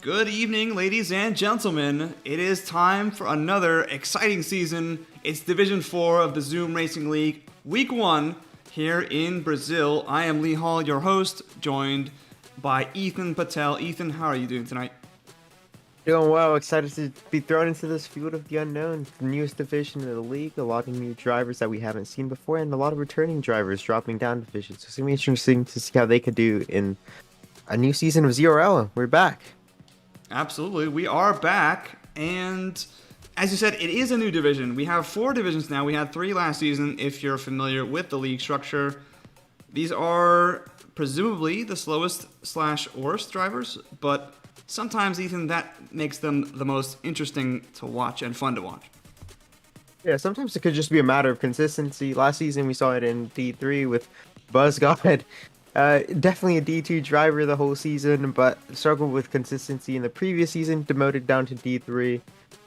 Good evening, ladies and gentlemen. It is time for another exciting season. It's Division 4 of the Zoom Racing League, Week 1 here in Brazil. I am Lee Hall, your host, joined by Ethan Patel. Ethan, how are you doing tonight? Doing well, excited to be thrown into this field of the unknown, the newest division of the league, a lot of new drivers that we haven't seen before, and a lot of returning drivers dropping down divisions. So it's going to be interesting to see how they could do in a new season of ZRL. We're back. Absolutely. We are back, and as you said, it is a new division. We have 4 divisions now. We had 3 last season, if you're familiar with the league structure. These are presumably the slowest/worst drivers, but sometimes, Ethan, that makes them the most interesting to watch and fun to watch. Yeah, sometimes it could just be a matter of consistency. Last season we saw it in D3 with BuzzGod. Definitely a D2 driver the whole season, but struggled with consistency in the previous season, demoted down to D3,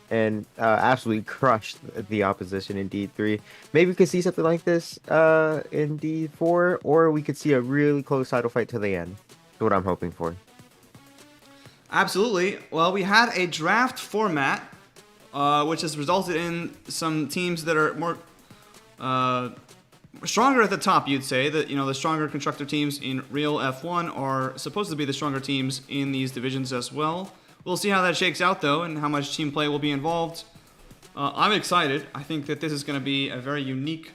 and absolutely crushed the opposition in D3. Maybe we could see something like this in D4, or we could see a really close title fight to the end. That's what I'm hoping for. Absolutely. Well, we had a draft format, which has resulted in some teams that are more stronger at the top. You'd say that the stronger constructor teams in real F1 are supposed to be the stronger teams in these divisions as well. We'll see how that shakes out though, and how much team play will be involved. I'm excited. I think that this is going to be a very unique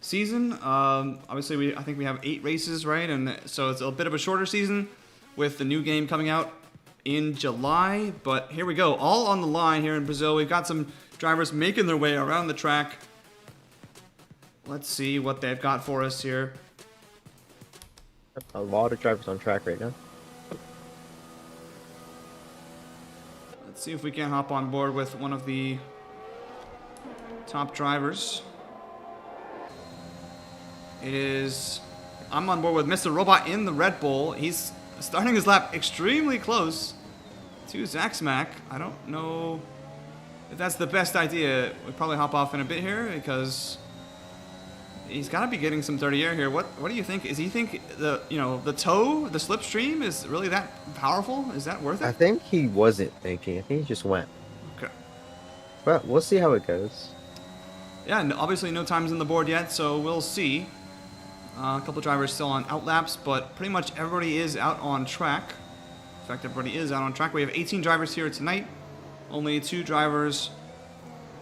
season. Obviously, I think we have 8 races, right? And so it's a bit of a shorter season with the new game coming out in July, but here we go, all on the line here in Brazil. We've got some drivers making their way around the track. Let's see what they've got for us here. A lot of drivers on track right now. Let's see if we can hop on board with one of the top drivers. I'm on board with Mr. Robot in the Red Bull. He's starting his lap extremely close to Zaxmac. I don't know if that's the best idea. We'll probably hop off in a bit here because he's got to be getting some dirty air here. What do you think? Is he think the the slipstream is really that powerful? Is that worth it? I think he wasn't thinking. I think he just went. Okay. But we'll see how it goes. Yeah, and obviously no times on the board yet, so we'll see. A couple drivers still on outlaps, but pretty much everybody is out on track. In fact, everybody is out on track. We have 18 drivers here tonight. Only 2 drivers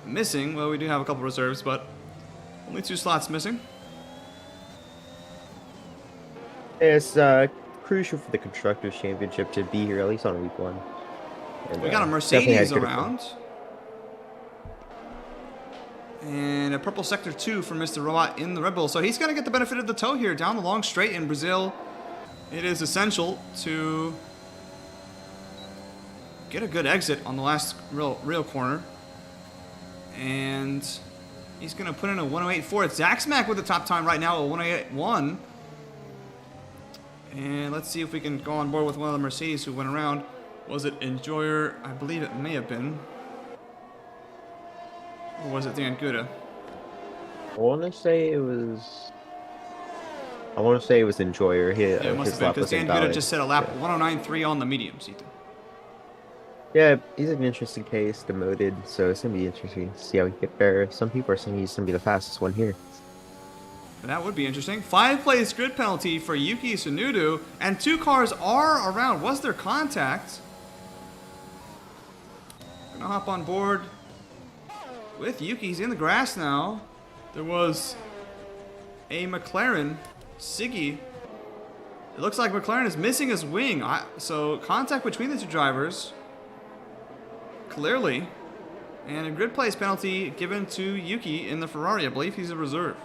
missing. Well, we do have a couple reserves, but only 2 slots missing. It's crucial for the Constructors' Championship to be here, at least on week 1. And, We got a Mercedes around. And a purple sector 2 for Mr. Robot in the Red Bull. So he's going to get the benefit of the tow here down the long straight in Brazil. It is essential to get a good exit on the last real corner. And he's going to put in a 108.4. It's Zaxmac with the top time right now, a 108.1. And let's see if we can go on board with one of the Mercedes who went around. Was it Enjoyer? I believe it may have been. Or was it the Anguta? I want to say it was Enjoyer. Yeah, it must have been, because the Anguta just set a lap 109.3 on the mediums, Ethan. Yeah, he's an interesting case, demoted, so it's going to be interesting to see how he get there. Some people are saying he's going to be the fastest one here. That would be interesting. 5-place grid penalty for Yuki Tsunoda, and 2 cars are around. Was there contact? Gonna hop on board with Yuki. He's in the grass now. There was a McLaren, Siggy. It looks like McLaren is missing his wing. So contact between the 2 drivers, clearly. And a grid place penalty given to Yuki in the Ferrari. I believe he's a reserve.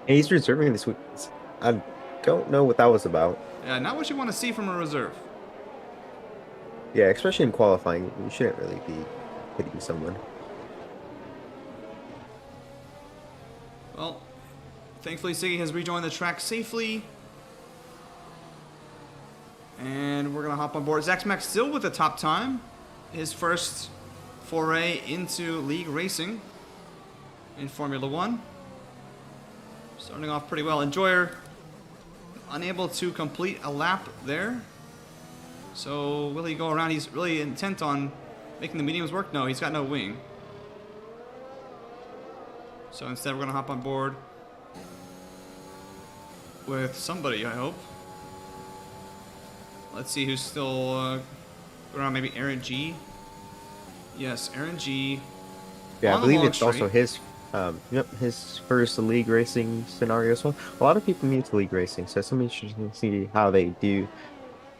And he's reserving this week. I don't know what that was about. Yeah, not what you want to see from a reserve. Yeah, especially in qualifying, you shouldn't really be hitting someone. Well, thankfully Siggy has rejoined the track safely. And we're going to hop on board. Zaxmac still with the top time. His first foray into league racing in Formula 1. Starting off pretty well. Enjoyer unable to complete a lap there. So will he go around? He's really intent on making the mediums work. No, he's got no wing. So instead we're going to hop on board with somebody, I hope. Let's see who's still around. Maybe Aaron G. Yes, Aaron G. Yeah, I On the believe long it's also straight. his first league racing scenario as well. A lot of people new to league racing, so it's gonna be interesting to see how they do.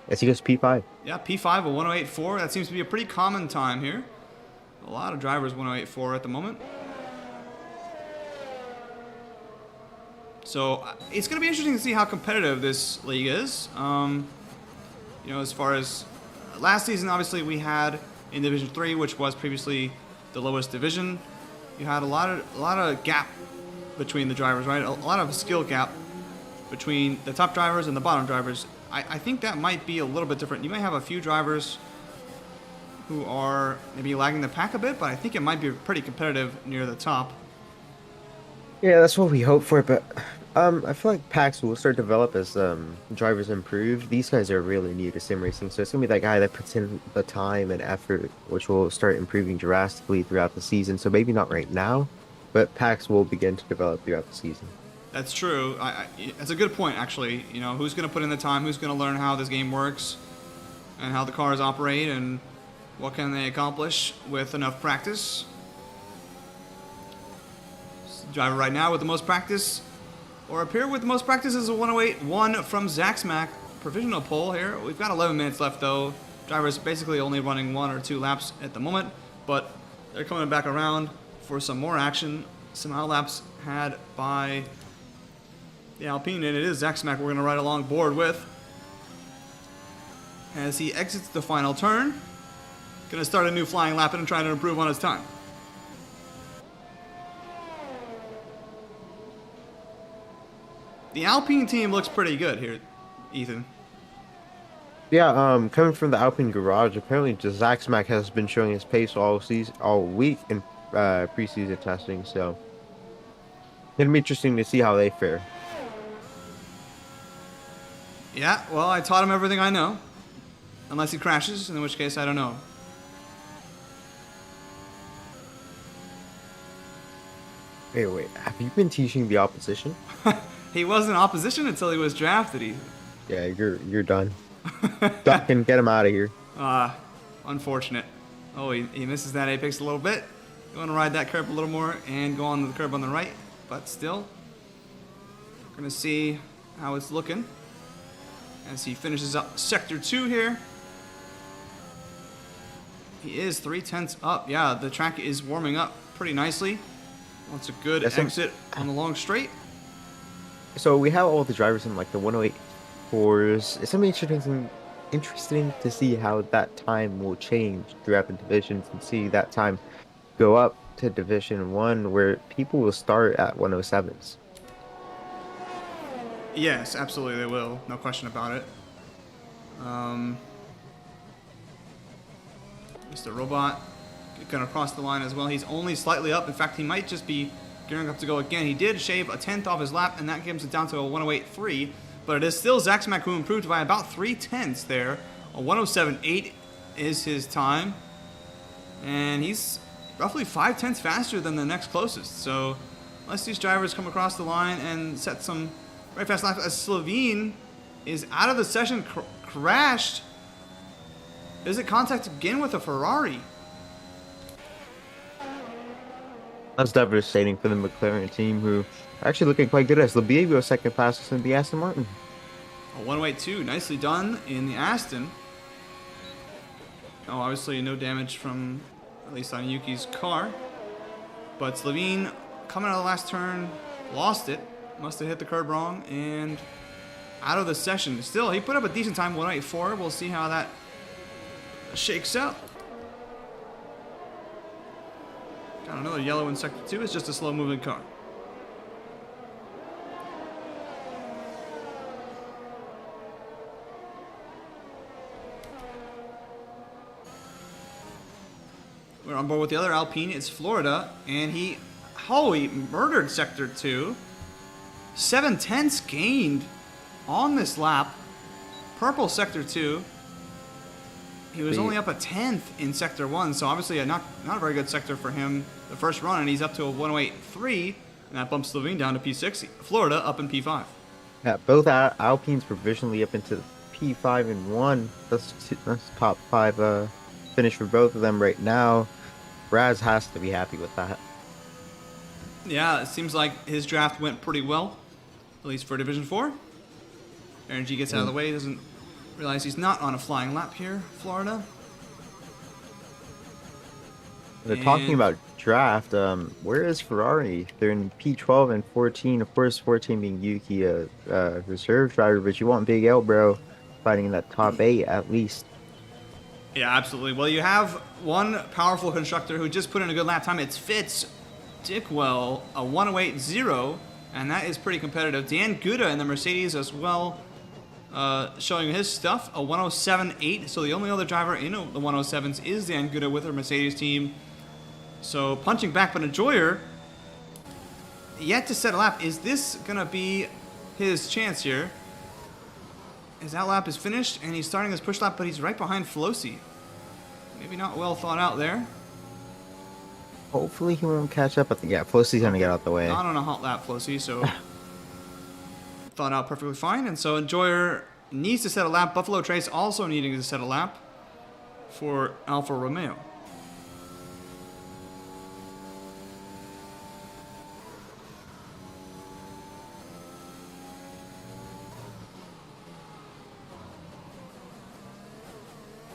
As he goes P5. Yeah, P5, a 108.4. That seems to be a pretty common time here. A lot of drivers 108.4 at the moment. So it's going to be interesting to see how competitive this league is. You know, as far as last season, obviously we had in Division 3, which was previously the lowest division. You had a lot of gap between the drivers, right? A lot of skill gap between the top drivers and the bottom drivers. I think that might be a little bit different. You might have a few drivers who are maybe lagging the pack a bit, but I think it might be pretty competitive near the top. Yeah, that's what we hope for, but I feel like packs will start to develop as drivers improve. These guys are really new to sim racing, so it's gonna be that guy that puts in the time and effort, which will start improving drastically throughout the season. So maybe not right now, but packs will begin to develop throughout the season. That's true. That's a good point, actually. You know, who's going to put in the time? Who's going to learn how this game works and how the cars operate and what can they accomplish with enough practice? Driver right now with the most practice, or up here with the most practice, is a 108.1 from Zaxmac. Provisional pole here. We've got 11 minutes left, though. Driver's basically only running 1 or 2 laps at the moment, but they're coming back around for some more action. Some out laps had by the Alpine, and it is Zaxmac we're going to ride along board with as he exits the final turn. Going to start a new flying lap and try to improve on his time. The Alpine team looks pretty good here, Ethan. Yeah, coming from the Alpine garage, apparently just Zaxmac has been showing his pace all week in preseason testing, so it'll be interesting to see how they fare. Yeah, well, I taught him everything I know. Unless he crashes, in which case I don't know. Wait, have you been teaching the opposition? He was in opposition until he was drafted, Ethan. Yeah, you're done. Duck and get him out of here. Unfortunate. Oh, he misses that apex a little bit. You want to ride that curb a little more and go on the curb on the right, but still. We're going to see how it's looking as he finishes up Sector 2 here. He is 3/10 up. Yeah, the track is warming up pretty nicely. Wants a good exit on the long straight. So we have all the drivers in like the 108.4s. It's gonna be interesting to see how that time will change throughout the divisions and see that time go up to Division 1 where people will start at 107s. Yes, absolutely they will. No question about it. Mr. Robot gonna cross the line as well. He's only slightly up. In fact, he might just be gearing up to go again. He did shave a 10th off his lap, and that gives it down to a 108.3. But it is still Zaxmac who improved by about 3/10 there. A 107.8 is his time. And he's roughly 5/10 faster than the next closest. So unless these drivers come across the line and set some very fast laps, as Slovene is out of the session, crashed. Is it contact again with a Ferrari? That's devastating for the McLaren team, who are actually looking quite good as Labibio second fastest in the Aston Martin. A 108.2, nicely done in the Aston. Oh, obviously no damage from, at least on Yuki's car. But Slovene, coming out of the last turn, lost it. Must have hit the curb wrong and out of the session. Still, he put up a decent time, 108.4. We'll see how that shakes out. Got another yellow in Sector 2. It's just a slow-moving car. We're on board with the other Alpine. It's Florida, and he murdered Sector 2. 7/10 gained on this lap. Purple Sector 2. He was only up a 10th in Sector 1, so obviously not a very good sector for him the first run, and he's up to a 108.3, and that bumps Slovene down to P6. Florida up in P5. Yeah, both Alpines provisionally up into P5 and 1. That's top 5 finish for both of them right now. Raz has to be happy with that. Yeah, it seems like his draft went pretty well, at least for Division 4. Energy gets out of the way, doesn't realize he's not on a flying lap here, Florida. They're talking about draft. Where is Ferrari? They're in P12 and 14. Of course, 14 being Yuki, a reserve driver, but you want Big L, bro, fighting in that top 8 at least. Yeah, absolutely. Well, you have one powerful constructor who just put in a good lap time. It's Fitz Dickwell, a 108.0, and that is pretty competitive. Dan Guda in the Mercedes as well, showing his stuff, a 107.8. So the only other driver in the 107s is Dan Guda with her Mercedes team. So punching back, but Enjoyer yet to set a lap. Is this going to be his chance here? As that lap is finished, and he's starting his push lap, but he's right behind Flosi. Maybe not well thought out there. Hopefully he won't catch up. Yeah, Flosi's going to get out the way. Not on a hot lap, Flosi, so thought out perfectly fine. And so Enjoyer needs to set a lap. Buffalo Trace also needing to set a lap for Alfa Romeo.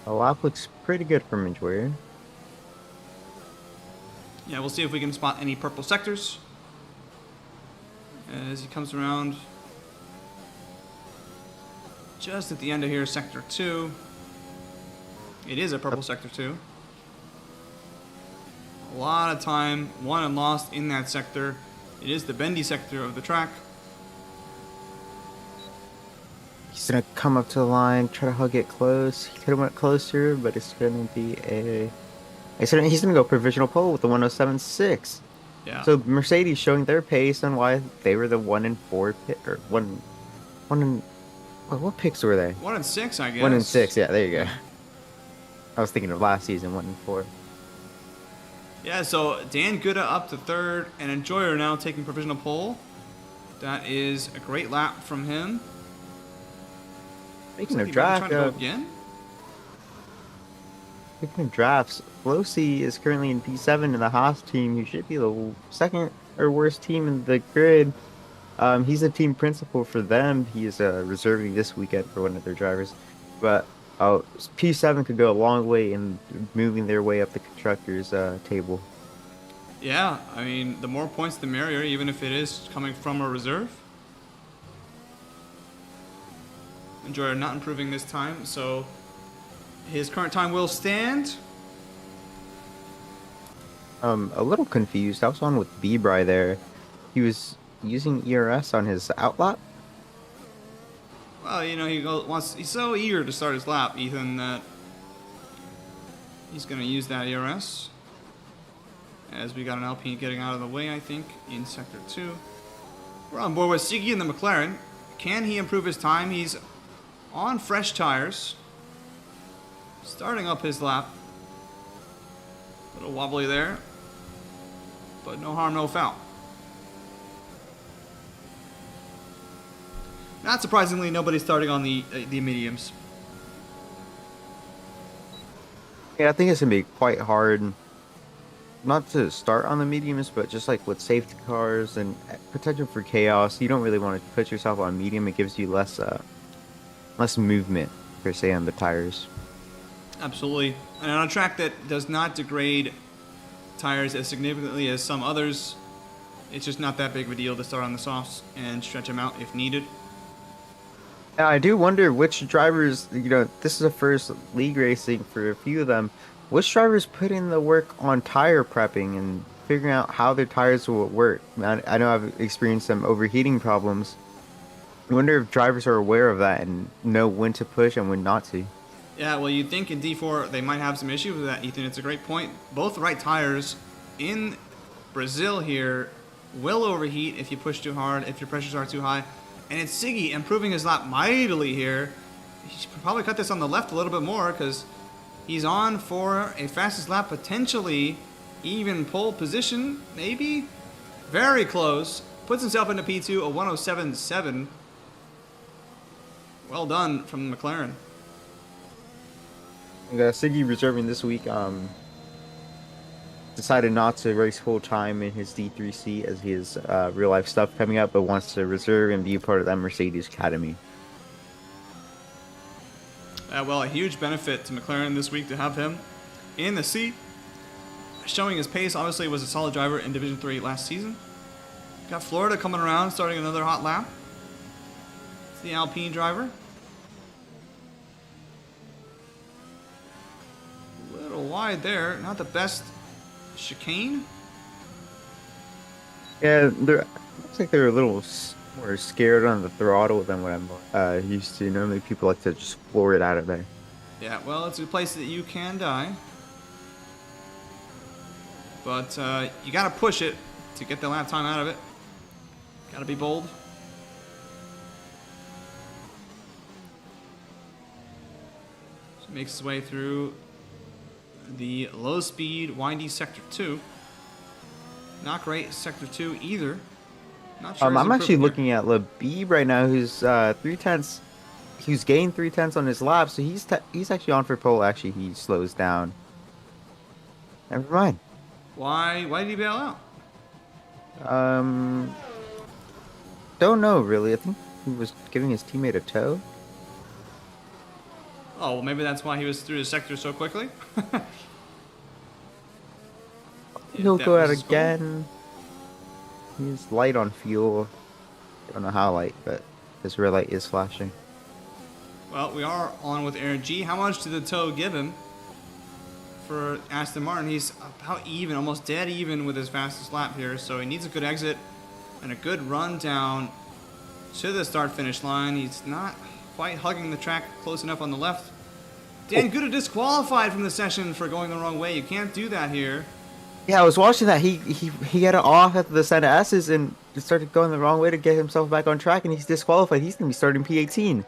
The lap looks pretty good from Enjoyer. Yeah, we'll see if we can spot any purple sectors as he comes around just at the end of here, Sector 2. It is a purple Sector 2. A lot of time won and lost in that sector. It is the bendy sector of the track. He's gonna come up to the line, try to hug it close. He could have went closer, but it's gonna be he's gonna go provisional pole with the 107.6. Yeah. So Mercedes showing their pace on why they were the 1 and 4 pit, or one and what picks were they? 1 and 6, I guess. 1 and 6. Yeah, there you go. I was thinking of last season, 1 and 4. Yeah, so Dan Guda up to 3rd, and Enjoyer now taking provisional pole. That is a great lap from him. Speaking of Trying draft, to go again? speaking of drafts, Flosi is currently in P7 in the Haas team, who should be the second or worst team in the grid. He's a team principal for them. He is reserving this weekend for one of their drivers. But P7 could go a long way in moving their way up the constructors' table. Yeah, I mean, the more points the merrier, even if it is coming from a reserve. Enjoyer not improving this time, so his current time will stand. A little confused. I was on with B-Bry there. He was using ERS on his outlap. Well, you know, he's so eager to start his lap, Ethan, that he's going to use that ERS. As we got an Alpine getting out of the way, I think, in Sector 2. We're on board with Siggy in the McLaren. Can he improve his time? He's on fresh tires. Starting up his lap. A little wobbly there. But no harm, no foul. Not surprisingly, nobody's starting on the mediums. Yeah, I think it's gonna be quite hard, not to start on the mediums, but just like with safety cars and potential for chaos, you don't really want to put yourself on medium. It gives you less movement per se on the tires. Absolutely. And on a track that does not degrade tires as significantly as some others, it's just not that big of a deal to start on the softs and stretch them out if needed. Now, I do wonder which drivers, this is the first league racing for a few of them. Which drivers put in the work on tire prepping and figuring out how their tires will work? I know I've experienced some overheating problems. I wonder if drivers are aware of that and know when to push and when not to. Yeah, well, you'd think in D4 they might have some issues with that, Ethan. It's a great point. Both right tires in Brazil here will overheat if you push too hard, if your pressures are too high. And it's Siggy improving his lap mightily here. He should probably cut this on the left a little bit more because He's on for a fastest lap, potentially even pole position, maybe? Very close. Puts himself into P2, a 107.7. Well done from McLaren. Siggy reserving this week decided not to race full time in his D3C as he has real life stuff coming up, but wants to reserve and be a part of that Mercedes Academy. Well, a huge benefit to McLaren this week to have him in the seat. Showing his pace, obviously was a solid driver in Division 3 last season. Got Florida coming around, starting another hot lap. It's the Alpine driver. A little wide there, not the best chicane. Yeah, looks like they're a little more scared on the throttle than what I'm used to. Normally, people like to just floor it out of there. Yeah, well, it's a place that you can die. But you got to push it to get the lap time out of it. Got to be bold. So makes his way through the low-speed, windy Sector 2. Not great Sector 2 either. Not sure. I'm actually looking at Labib right now, who's 3/10. He's gained 3/10 on his lap, so he's actually on for pole. Actually, he slows down. Never mind. Why did he bail out? Don't know really. I think he was giving his teammate a tow. Oh, well, maybe that's why he was through the sector so quickly. He'll That go was out his goal. again. He's light on fuel. I don't know how light, but his rear light is flashing. Well, we are on with Aaron G. How much did the tow give him for Aston Martin? He's about even, almost dead even with his fastest lap here. So he needs a good exit and a good run down to the start-finish line. He's not quite hugging the track close enough on the left. Dan Gouda disqualified from the session for going the wrong way. You can't do that here. Yeah, I was watching that. He got it off at the Santa S's and started going the wrong way to get himself back on track, and he's disqualified. He's gonna be starting P18.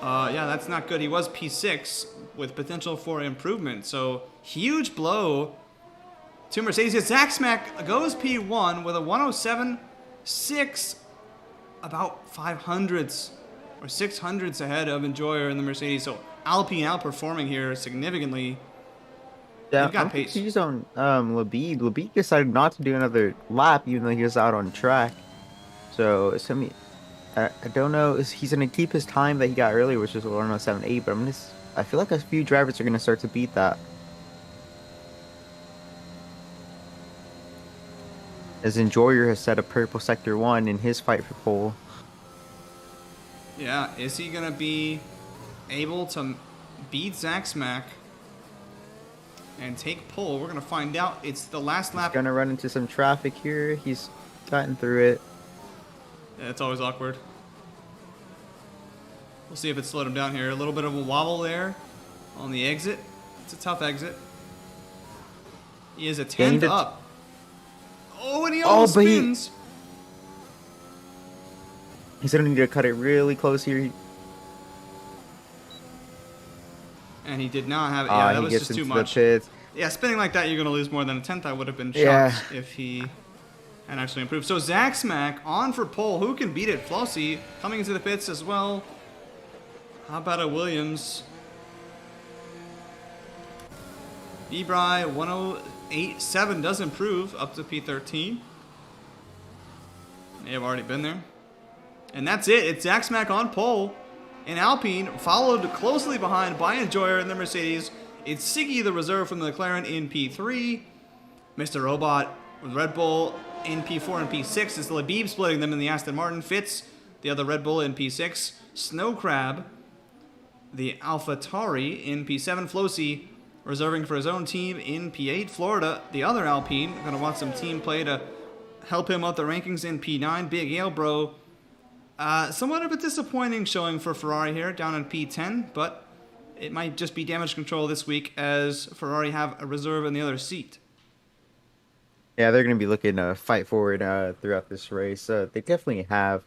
Yeah, that's not good. He was P6 with potential for improvement. So huge blow to Mercedes. Zach Smack goes P1 with a 107.6, about 500ths or 600ths ahead of Enjoyer in the Mercedes. So Alpine outperforming here significantly. Yeah, They've got I'm pace. confused on Labib. Labib decided not to do another lap, even though he was out on track. So it's gonna be. I don't know. He's gonna keep his time that he got earlier, which was 107.8. But I feel like a few drivers are gonna start to beat that. As Enjoyer has set a purple sector 1 in his fight for pole. Yeah, is he going to be able to beat Zach Smack and take pole? We're going to find out. It's the last lap. Gonna run into some traffic here. He's gotten through it. Yeah, it's always awkward. We'll see if it slowed him down here. A little bit of a wobble there on the exit. It's a tough exit. He is a 10th Gained it. up. Oh, and he almost but spins. He's gonna need to cut it really close here. And he did not have it. Yeah, that He was gets just too into much. the pits. Yeah, spinning like that, you're going to lose more than a 10th. I would have been shocked Yeah. if he had actually improved. So Zach Smack on for pole. Who can beat it? Flossie coming into the pits as well. How about a Williams? Ebry 108.7 does improve up to P13. May have already been there. And that's it. It's Zach Smack on pole. And Alpine followed closely behind by Enjoyer in the Mercedes. It's Siggy, the reserve from the McLaren, in P3. Mr. Robot with Red Bull in P4 and P6. It's Labib splitting them in the Aston Martin. Fitz, the other Red Bull, in P6. Snow Crab, the AlphaTauri, in P7. Flossie reserving for his own team in P8. Florida, the other Alpine, going to want some team play to help him up the rankings in P9. Big Ale Bro, somewhat of a disappointing showing for Ferrari here, down in P10, but it might just be damage control this week as Ferrari have a reserve in the other seat. Yeah, they're going to be looking to fight forward throughout this race. They definitely have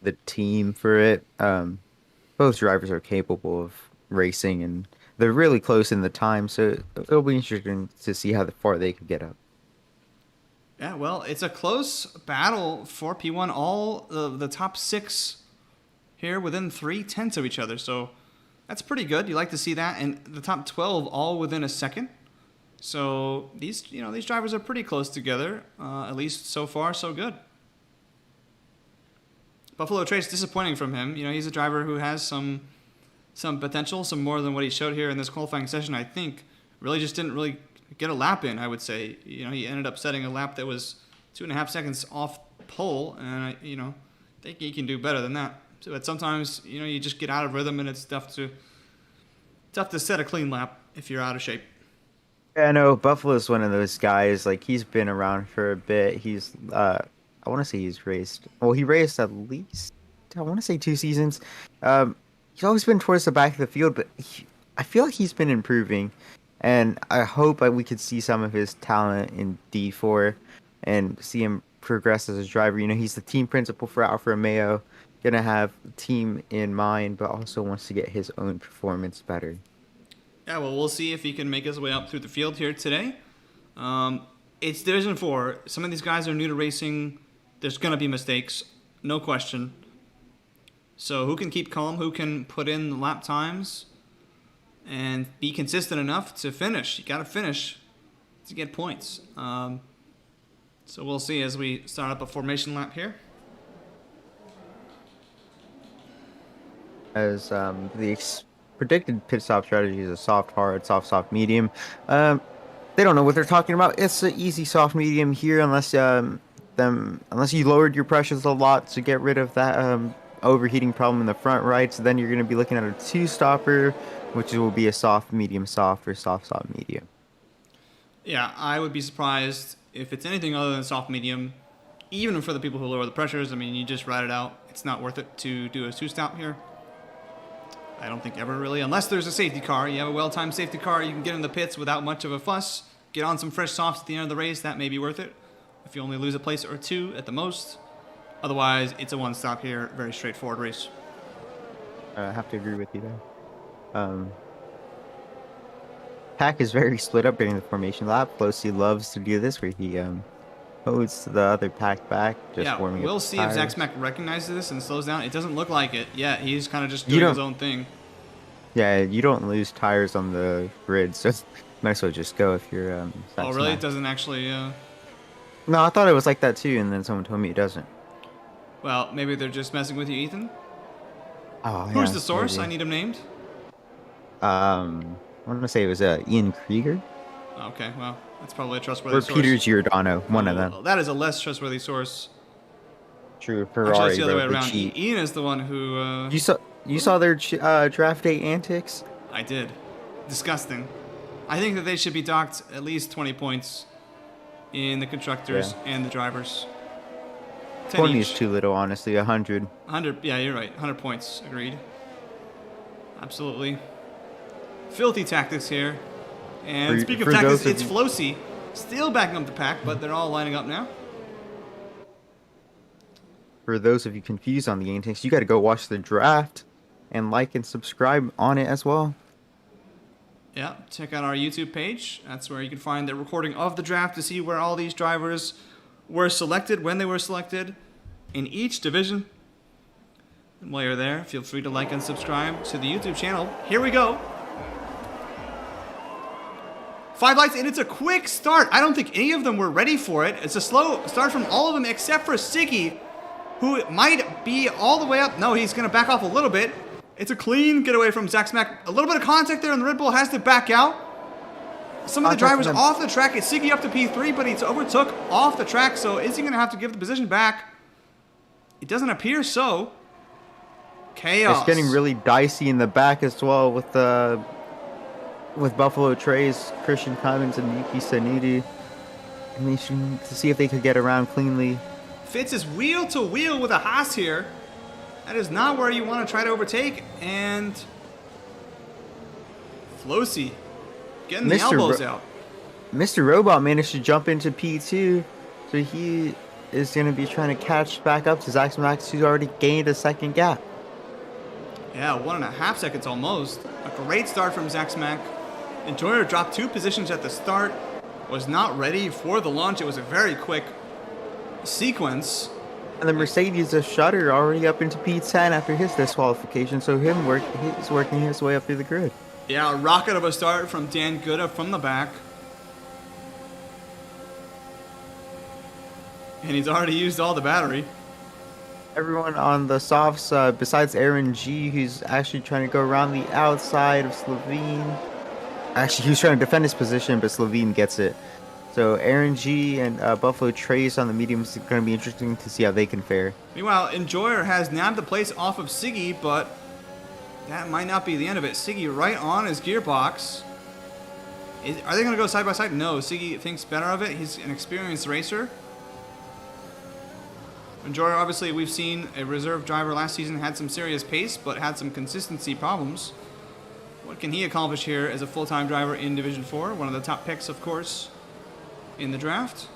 the team for it. Both drivers are capable of racing, and they're really close in the time, so it'll be interesting to see how far they could get up. Yeah, well, it's a close battle for P1. All the top 6 here within 3/10 of each other, so that's pretty good. You like to see that, and the top 12 all within a second. So these drivers are pretty close together. At least so far, so good. Buffalo Trace, disappointing from him. He's a driver who has some potential, some more than what he showed here in this qualifying session. I think really just didn't really get a lap in. I would say he ended up setting a lap that was 2.5 seconds off pole, and I think he can do better than that. So, but sometimes you just get out of rhythm, and it's tough to set a clean lap if you're out of shape. Yeah, I know Buffalo's one of those guys. Like he's been around for a bit. I want to say he raced at least I want to say 2 seasons. He's always been towards the back of the field, but I feel like he's been improving, and I hope that we could see some of his talent in D4 and see him progress as a driver. He's the team principal for Alfa Romeo, gonna have the team in mind, but also wants to get his own performance better. Yeah, well, we'll see if he can make his way up through the field here today. It's Division 4. Some of these guys are new to racing. There's going to be mistakes, no question. So who can keep calm, who can put in the lap times and be consistent enough to finish? You got to finish to get points. So we'll see as we start up a formation lap here. As predicted pit stop strategy is a soft, hard, soft, medium. They don't know what they're talking about. It's an easy soft medium here, unless you lowered your pressures a lot to get rid of that overheating problem in the front right. So then you're going to be looking at a 2-stopper, which will be a soft, medium, soft, or soft, medium. Yeah, I would be surprised if it's anything other than soft medium, even for the people who lower the pressures. I mean, you just ride it out. It's not worth it to do a 2-stop here. I don't think ever really, unless there's a safety car. You have a well-timed safety car, you can get in the pits without much of a fuss, get on some fresh softs at the end of the race. That may be worth it if you only lose a place or 2 at the most. Otherwise, it's a 1-stop here. Very straightforward race. I have to agree with you there. Pack is very split up during the formation lap. Flosy loves to do this, where he holds the other pack back, just warming up. We'll see if Zach Smack recognizes this and slows down. It doesn't look like it. Yeah, he's kind of just doing his own thing. Yeah, you don't lose tires on the grid, so might as well just go if you're. Oh, really? It doesn't actually. No, I thought it was like that too, and then someone told me it doesn't. Well, maybe they're just messing with you, Ethan. Oh, Who's the source? Maybe. I need him named. I want to say it was Ian Krieger. Okay, well, that's probably a trustworthy source. Or Peter Giordano, one of them. That is a less trustworthy source. True, Ferrari. Actually, that's the other way around. Ian is the one who. You saw their draft day antics? I did. Disgusting. I think that they should be docked at least 20 points in the constructors and the drivers. 20 is too little, honestly. 100. 100. Yeah, you're right. 100 points. Agreed. Absolutely. Filthy tactics here. And speaking of tactics, it's Flosy still backing up the pack, but they're all lining up now. For those of you confused on the antics, you got to go watch the draft and like and subscribe on it as well. Yeah, check out our YouTube page. That's where you can find the recording of the draft to see where all these drivers were selected, when they were selected, in each division. And while you're there, feel free to like and subscribe to the YouTube channel. Here we go. 5 lights, and it's a quick start. I don't think any of them were ready for it. It's a slow start from all of them except for Siggy, who might be all the way up. No, he's going to back off a little bit. It's a clean getaway from Zach Smack. A little bit of contact there, and the Red Bull has to back out. Some of the drivers off the track. It's Siggy up to P3, but he's overtook off the track, so is he going to have to give the position back? It doesn't appear so. Chaos. It's getting really dicey in the back as well with Buffalo Trace, Christian Clemens, and Yuki Tsunoda. To see if they could get around cleanly. Fitz is wheel to wheel with a Haas here. That is not where you want to try to overtake. And Flosy getting the elbows out. Mr. Robot managed to jump into P2, so he is going to be trying to catch back up to Zach Smack, who's already gained a second gap. Yeah, 1.5 seconds almost. A great start from Zach Smack. Enjoyer dropped 2 positions at the start. Was not ready for the launch. It was a very quick sequence. And the Mercedes of Shutter already up into P10 after his disqualification, so he's working his way up through the grid. Yeah, a rocket of a start from Dan Gooda from the back. And he's already used all the battery. Everyone on the softs, besides Aaron G, who's actually trying to go around the outside of Slovene. Actually, he was trying to defend his position, but Slovene gets it. So Aaron G and Buffalo Trace on the mediums is going to be interesting to see how they can fare. Meanwhile, Enjoyer has nabbed the place off of Siggy, but that might not be the end of it. Siggy right on his gearbox. Are they going to go side by side? No, Siggy thinks better of it. He's an experienced racer. Enjoyer, obviously, we've seen a reserve driver last season, had some serious pace, but had some consistency problems. What can he accomplish here as a full-time driver in Division 4? One of the top picks, of course, in the draft.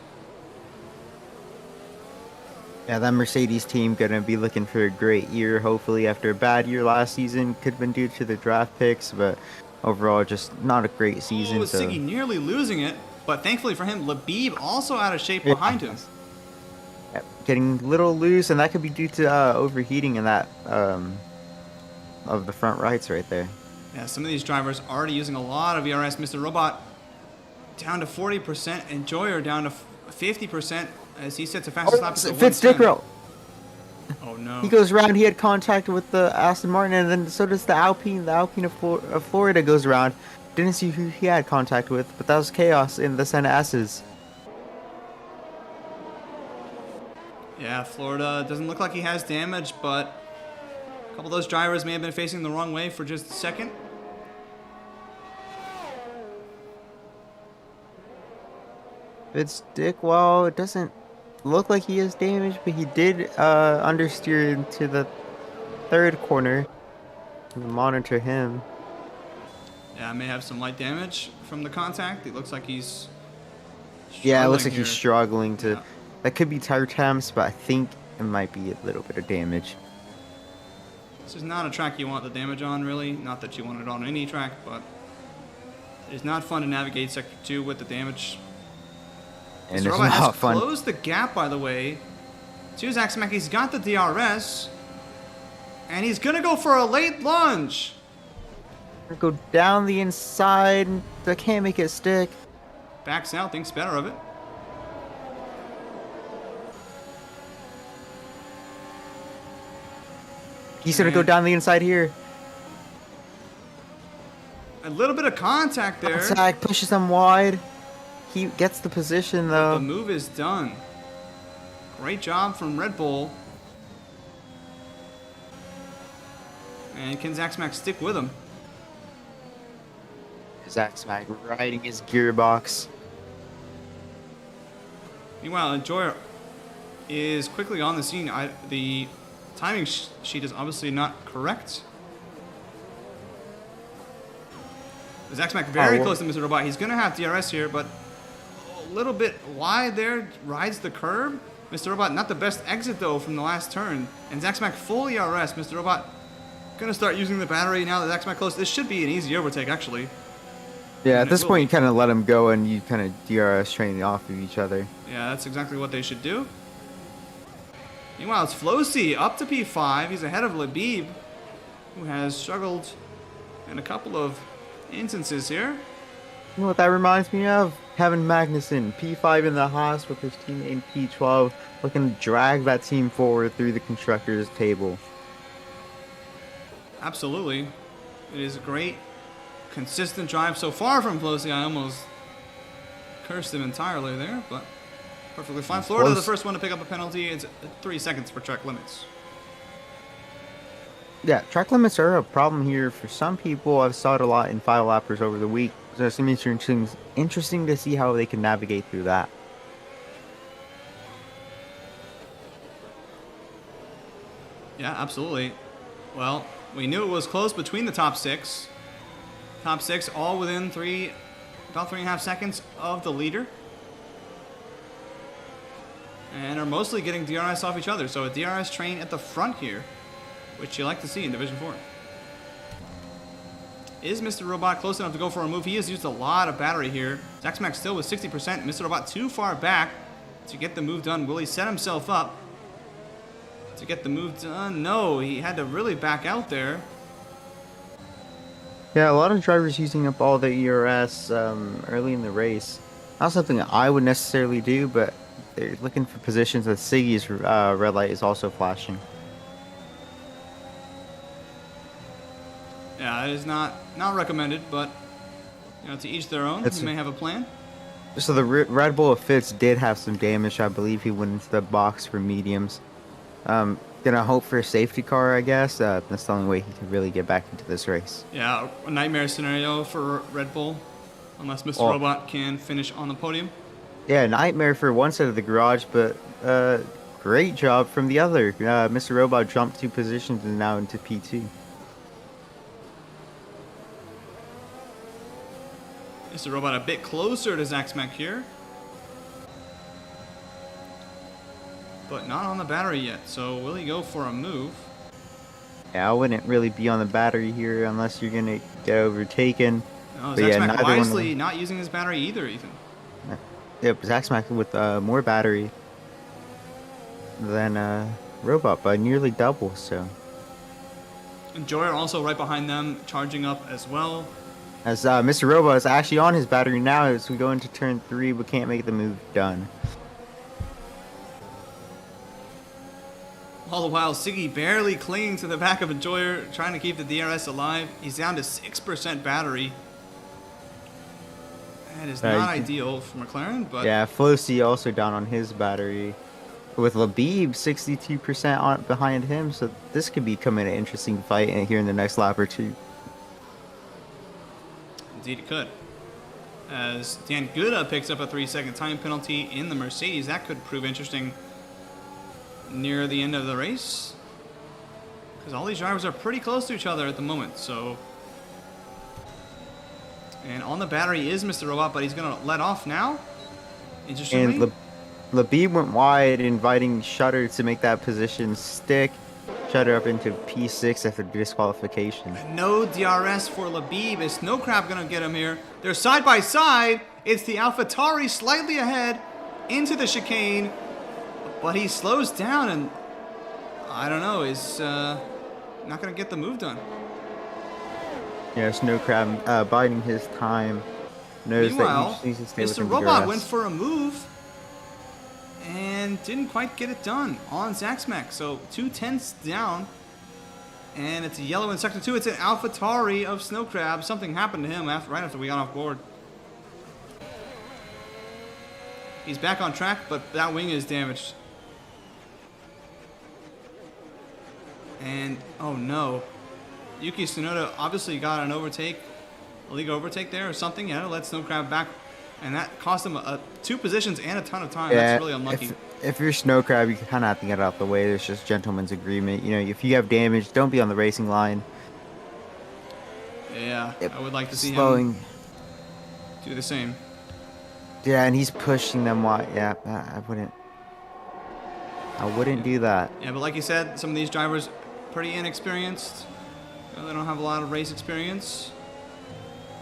Yeah, that Mercedes team going to be looking for a great year, hopefully, after a bad year last season. Could have been due to the draft picks, but overall, just not a great season. Oh, Siggy nearly losing it, but thankfully for him, Labib also out of shape behind him. Yep, getting a little loose, and that could be due to overheating in that of the front rights right there. Yeah, some of these drivers already using a lot of ERS. Mr. Robot down to 40%, Enjoyer down to 50% as he sets a fastest lap. Fitz Dickrell. Oh no. He goes around, he had contact with the Aston Martin, and then so does the Alpine. The Alpine of Florida goes around. Didn't see who he had contact with, but that was chaos in the Senna S's. Yeah, Florida doesn't look like he has damage, but a couple of those drivers may have been facing the wrong way for just a second. Fitz Dick, well, it doesn't look like he has damage, but he did understeer into the third corner. Monitor him. Yeah, may have some light damage from the contact. It looks like he's Yeah, it looks like here. he's struggling to. Yeah. That could be tire temps, but I think it might be a little bit of damage. This is not a track you want the damage on, really. Not that you want it on any track, but it's not fun to navigate Sector 2 with the damage. And Mr. it's Robot not has fun. closed the gap, by the way, to Zach Smack. He's got the DRS, and he's going to go for a late lunge. Go down the inside. I can't make it stick. Backs out, thinks better of it. He's gonna go down the inside here. A little bit of contact there. Zach pushes him wide. He gets the position though. The move is done. Great job from Red Bull. And can Zach Smack stick with him? Zach Smack riding his gearbox. Meanwhile, Enjoyer is quickly on the scene. The timing sheet is obviously not correct. Zach Smack very close to Mr. Robot. He's going to have DRS here, but a little bit wide there. Rides the curb. Mr. Robot, not the best exit, though, from the last turn. And Zach Smack full ERS. Mr. Robot going to start using the battery now that Zach Smack close. This should be an easy overtake, actually. Yeah, And at this it will point you be. kind of let him go and you kind of DRS train off of each other. Yeah, that's exactly what they should do. Meanwhile, it's Flosi up to P5. He's ahead of Labib, who has struggled in a couple of instances here. You know what that reminds me of? Kevin Magnussen, P5 in the Haas with his team in P12, looking to drag that team forward through the constructors table. Absolutely. It is a great, consistent drive so far from Flosi. I almost cursed him entirely there, but perfectly fine. Florida, the first one to pick up a penalty. It's 3 seconds for track limits. Yeah, track limits are a problem here for some people. I've saw it a lot in 5-lappers over the week. So it's going to be interesting to see how they can navigate through that. Yeah, absolutely. Well, we knew it was close between the top six. Top six all within about 3.5 seconds of the leader. And are mostly getting DRS off each other. So a DRS train at the front here, which you like to see in Division 4. Is Mr. Robot close enough to go for a move? He has used a lot of battery here. Zaxmax still with 60%. Mr. Robot too far back to get the move done. Will he set himself up to get the move done? No, he had to really back out there. Yeah, a lot of drivers using up all their ERS early in the race. Not something I would necessarily do, but they're looking for positions that Siggy's red light is also flashing. Yeah, it is not recommended, but you know, to each their own. You may have a plan. So the Red Bull of Fitz did have some damage. I believe he went into the box for mediums. Gonna hope for a safety car, I guess. That's the only way he can really get back into this race. Yeah, a nightmare scenario for Red Bull, unless Mr. Robot can finish on the podium. Yeah, nightmare for one side of the garage, but great job from the other. Mr. Robot jumped 2 positions and now into P2. Mr. Robot a bit closer to Zaxmac here. But not on the battery yet, so will he go for a move? Yeah, I wouldn't really be on the battery here unless you're gonna get overtaken. No, But Zaxmac neither one of wisely them- not using his battery either, Ethan. Yep, Zaxmac with more battery than Robot by nearly double. So And Joyer also right behind them, charging up as well. as Mr. Robot is actually on his battery now as we go into turn 3, but can't make the move done. All the while, Siggy barely clinging to the back of a Joyer, trying to keep the DRS alive. He's down to 6% battery. That is not ideal for McLaren, but Yeah, Flosi also down on his battery. With Labib 62% on behind him, so this could become an interesting fight here in the next lap or two. indeed it could. As Dan Guda picks up a 3-second time penalty in the Mercedes, that could prove interesting near the end of the race. Because all these drivers are pretty close to each other at the moment, so... And on the battery is Mr. Robot, but he's going to let off now. Interestingly. And Labib went wide, inviting Shutter to make that position stick. Shutter up into P6 after disqualification. No DRS for Labib. Is Snowcrab going to get him here? They're side by side. It's the AlphaTauri slightly ahead into the chicane. But he slows down and, I don't know, is not going to get the move done. Yeah, Snowcrab biding his time. Knows Meanwhile, that he needs to stay within Mr. the Robot DRS. went for a move and didn't quite get it done on Zaxmac. So 2/10 down. And it's a yellow in sector 2. It's an AlphaTauri of Snowcrab. Something happened to him right after we got off board. He's back on track, but that wing is damaged. And, oh no. Yuki Tsunoda obviously got an overtake, a legal overtake there or something. Yeah, let Snowcrab back. And that cost him 2 positions and a ton of time. Yeah, That's really unlucky. If you're Snowcrab, you kind of have to get out the way. There's just gentleman's agreement. You know, if you have damage, don't be on the racing line. Yeah, I would like to see Slowing. him do the same. Yeah, and he's pushing them wide. Yeah, I wouldn't do that. Yeah, but like you said, some of these drivers pretty inexperienced. You know, they don't have a lot of race experience.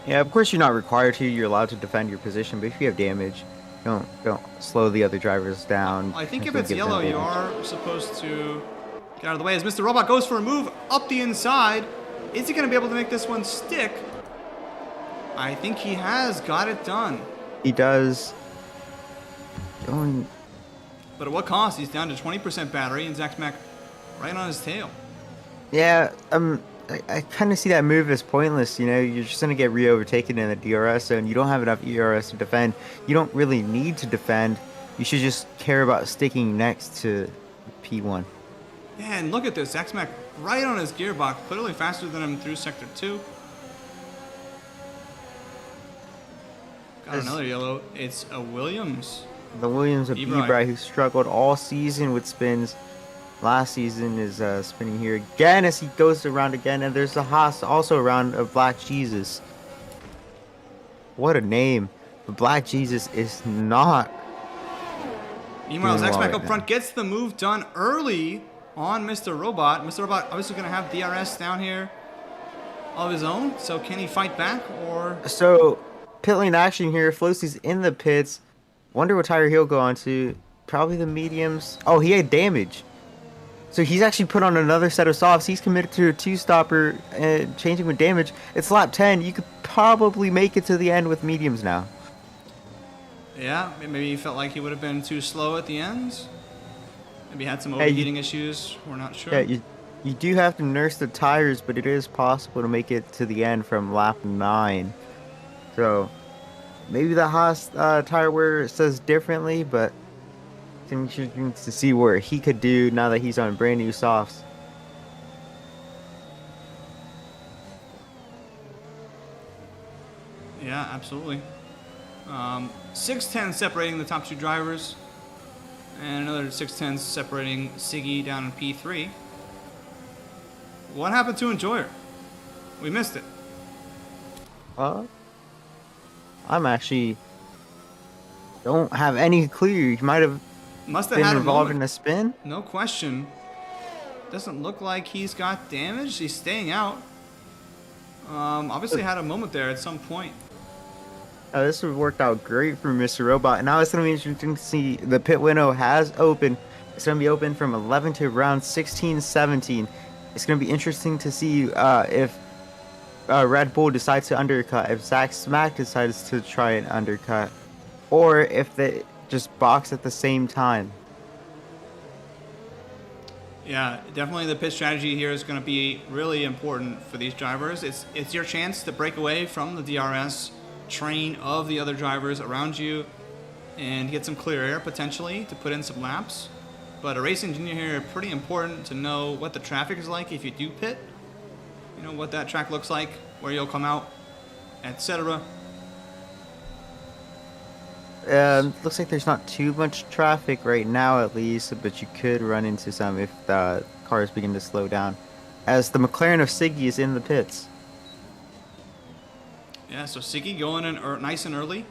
Yeah, of course you're not required to. You're allowed to defend your position, but if you have damage, don't slow the other drivers down. I think if Don't it's give them yellow, you damage. are supposed to get out of the way. As Mr. Robot goes for a move up the inside, is he going to be able to make this one stick? I think he has got it done. He does. Going. But at what cost? He's down to 20% battery, and Zaxmac right on his tail. Yeah, I kind of see that move as pointless. You know, you're just gonna get re-overtaken in the DRS zone. You don't have enough ERS to defend. You don't really need to defend. You should just care about sticking next to P1. Yeah, and look at this. Zaxmac right on his gearbox, clearly faster than him through sector 2. Got another yellow. It's a Williams. The Williams of Ebrai. Ebrai, who struggled all season with spins. Last season is spinning here again as he goes around again, and there's a Haas also around of Black Jesus. What a name. But Black Jesus is not. Meanwhile, Doing well Zaxmac right up now. front gets the move done early on Mr. Robot. Mr. Robot obviously going to have DRS down here. of his own. So can he fight back or? So, pit lane action here. Flosie's in the pits. Wonder what tire he'll go on to. Probably the mediums. Oh, he had damage. So he's actually put on another set of softs. He's committed to a two-stopper and changing with damage. It's lap 10. You could probably make it to the end with mediums now. Yeah, maybe he felt like he would have been too slow at the end. Maybe had some Hey, overheating issues. We're not sure. Yeah, you do have to nurse the tires, but it is possible to make it to the end from lap 9. So maybe the Haas tire wear says differently, but it's interesting to see what he could do now that he's on brand new softs. Yeah, absolutely. 6'10" separating the top two drivers, and another 6'10" separating Siggy down in P3. What happened to Enjoyer? We missed it. I'm actually don't have any clue. He might have Must have been had a involved moment. in a spin. No question. Doesn't look like he's got damage. He's staying out. Obviously had a moment there at some point. This would worked out great for Mr. Robot. Now it's going to be interesting to see the pit window has opened. It's going to be open from 11 to around 16, 17. It's going to be interesting to see if Red Bull decides to undercut, if Zach Smack decides to try and undercut, or if they just box at the same time. Yeah, definitely the pit strategy here is going to be really important for these drivers. It's your chance to break away from the DRS train of the other drivers around you and get some clear air potentially to put in some laps. But a race engineer here, pretty important to know what the traffic is like if you do pit. You know, what that track looks like, where you'll come out, etc. Looks like there's not too much traffic right now, at least, but you could run into some if the cars begin to slow down. As the McLaren of Siggy is in the pits. Yeah, so Siggy going in nice and early.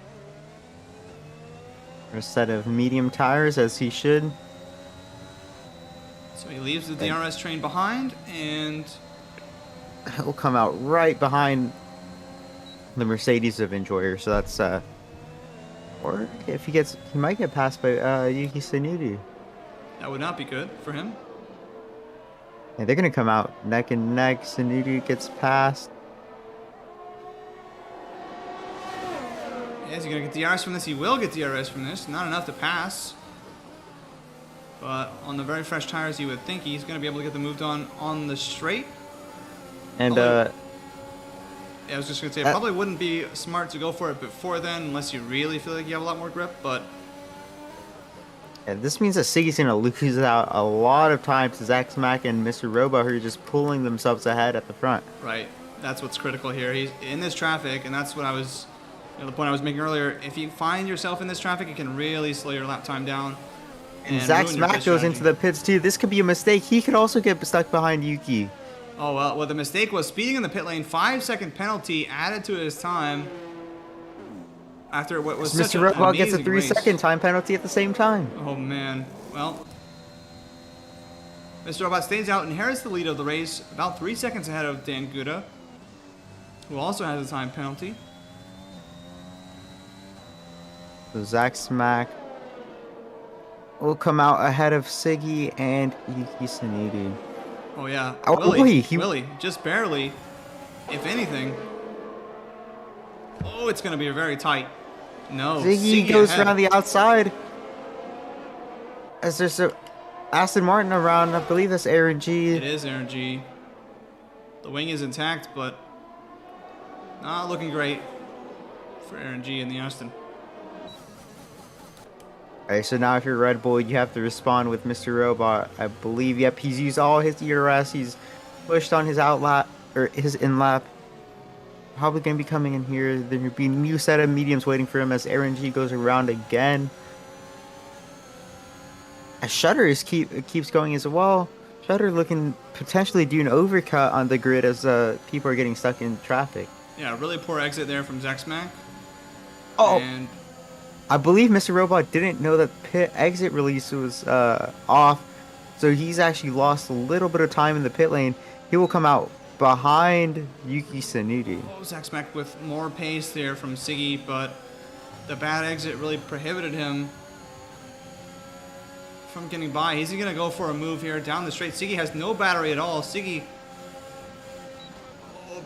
A set of medium tires, as he should. So he leaves the DRS train behind, and He'll come out right behind the Mercedes of Enjoyer, so that's or if he might get passed by Yuki Tsunoda. that would not be good for him. Yeah, they're gonna come out neck and neck. Tsunoda gets passed. Yeah, is he going to get DRS from this? He will get DRS from this. Not enough to pass. But on the very fresh tires, you would think he's going to be able to get the move done on the straight. And Yeah, I was just going to say, it probably wouldn't be smart to go for it before then, unless you really feel like you have a lot more grip. But yeah, this means that Siggy's gonna lose out a lot of time to Zach Smack and Mr. Robo, who are just pulling themselves ahead at the front. right, that's what's critical here. He's in this traffic, and that's what I was, the point I was making earlier. If you find yourself in this traffic, it can really slow your lap time down. And Zach ruin your Smack pit goes strategy. into the pits too. This could be a mistake. He could also get stuck behind Yuki. Oh, well, the mistake was speeding in the pit lane. 5-second penalty added to his time after what was such Mr. an Robot gets a amazing race. 3-second time penalty at the same time. Oh, man. Well, Mr. Robot stays out, inherits the lead of the race, about 3 seconds ahead of Dan Guda, who also has a time penalty. So Zach Smack will come out ahead of Siggy and Yuki Tsunoda. Oh, yeah. Oh, Willie, he- Willie, just barely, if anything. Oh, it's going to be very tight. No, Ziggy goes ahead. around the outside. As there's a Aston Martin around, I believe that's Aaron G. It is Aaron G. The wing is intact, but not looking great for Aaron G in the Aston. Alright, so now if you're Red Bull, you have to respond with Mr. Robot. I believe, yep, he's used all his ERS. He's pushed on his outlap, or his in-lap. Probably going to be coming in here. There will be a new set of mediums waiting for him as Aaron G goes around again. As Shutter keeps going as well. Shutter looking potentially do an overcut on the grid as people are getting stuck in traffic. Yeah, really poor exit there from Zach Smack. Oh, And I believe Mr. Robot didn't know that pit exit release was off, so he's actually lost a little bit of time in the pit lane. He will come out behind Yuki Tsunoda. Oh, Zach Smack with more pace there from Siggy, but the bad exit really prohibited him from getting by. He's going to go for a move here down the straight. Siggy has no battery at all. Siggy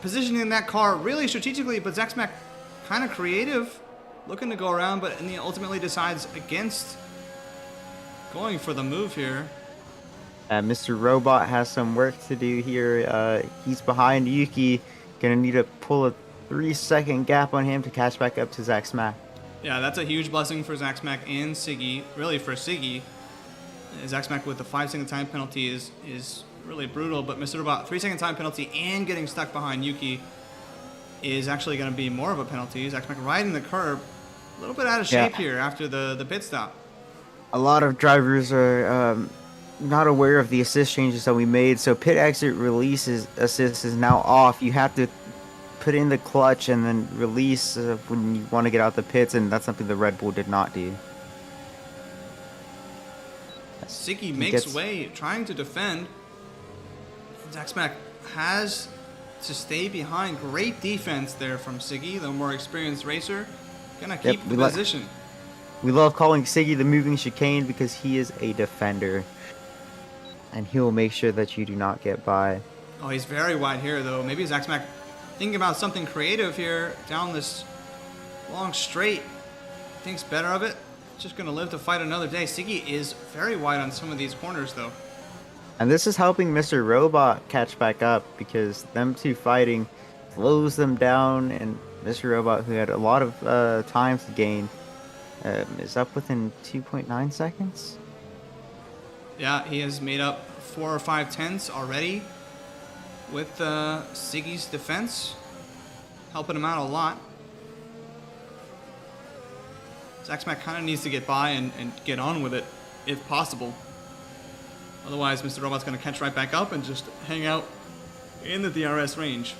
positioning that car really strategically, but Zach Smack kind of creative, looking to go around, but ultimately decides against going for the move here. Mr. Robot has some work to do here. He's behind Yuki. Gonna need to pull a 3-second gap on him to catch back up to Zach Smack. Yeah, that's a huge blessing for Zach Smack and Siggy. Really for Siggy. Zach Smack with the 5-second time penalty is really brutal, but Mr. Robot, 3-second time penalty and getting stuck behind Yuki is actually going to be more of a penalty. Zach Smack riding the curb, a little bit out of shape here after the pit stop. A lot of drivers are not aware of the assist changes that we made, so pit exit release assist is now off. You have to put in the clutch and then release when you want to get out the pits, and that's something the Red Bull did not do. Siggy makes way, trying to defend. Zach Smack has to stay behind. Great defense there from Siggy, the more experienced racer. Gonna keep the position. We love calling Siggy the moving chicane because he is a defender. And he will make sure that you do not get by. Oh, he's very wide here, though. Maybe Zach Smack thinking about something creative here down this long straight. Thinks better of it. Just going to live to fight another day. Siggy is very wide on some of these corners, though. And this is helping Mr. Robot catch back up because them two fighting slows them down. And Mr. Robot, who had a lot of time to gain, is up within 2.9 seconds. Yeah, he has made up 4 or 5 tenths already with Siggy's defense, helping him out a lot. Zach Smack kind of needs to get by and get on with it, if possible. Otherwise, Mr. Robot's going to catch right back up and just hang out in the DRS range.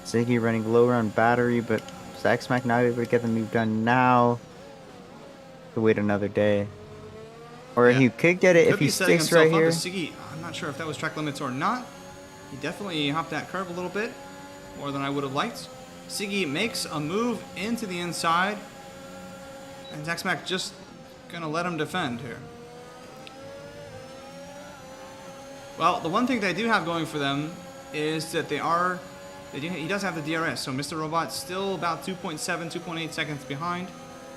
Siggy running lower on battery, but Zach Smack not able to get the move done now. Could wait another day. Or he could get it if he sticks right here. Siggy, I'm not sure if that was track limits or not. He definitely hopped that curve a little bit, more than I would have liked. Siggy makes a move into the inside, and Zach Smack just gonna let him defend here. Well, the one thing they do have going for them is that he does have the DRS, so Mr. Robot still about 2.7, 2.8 seconds behind,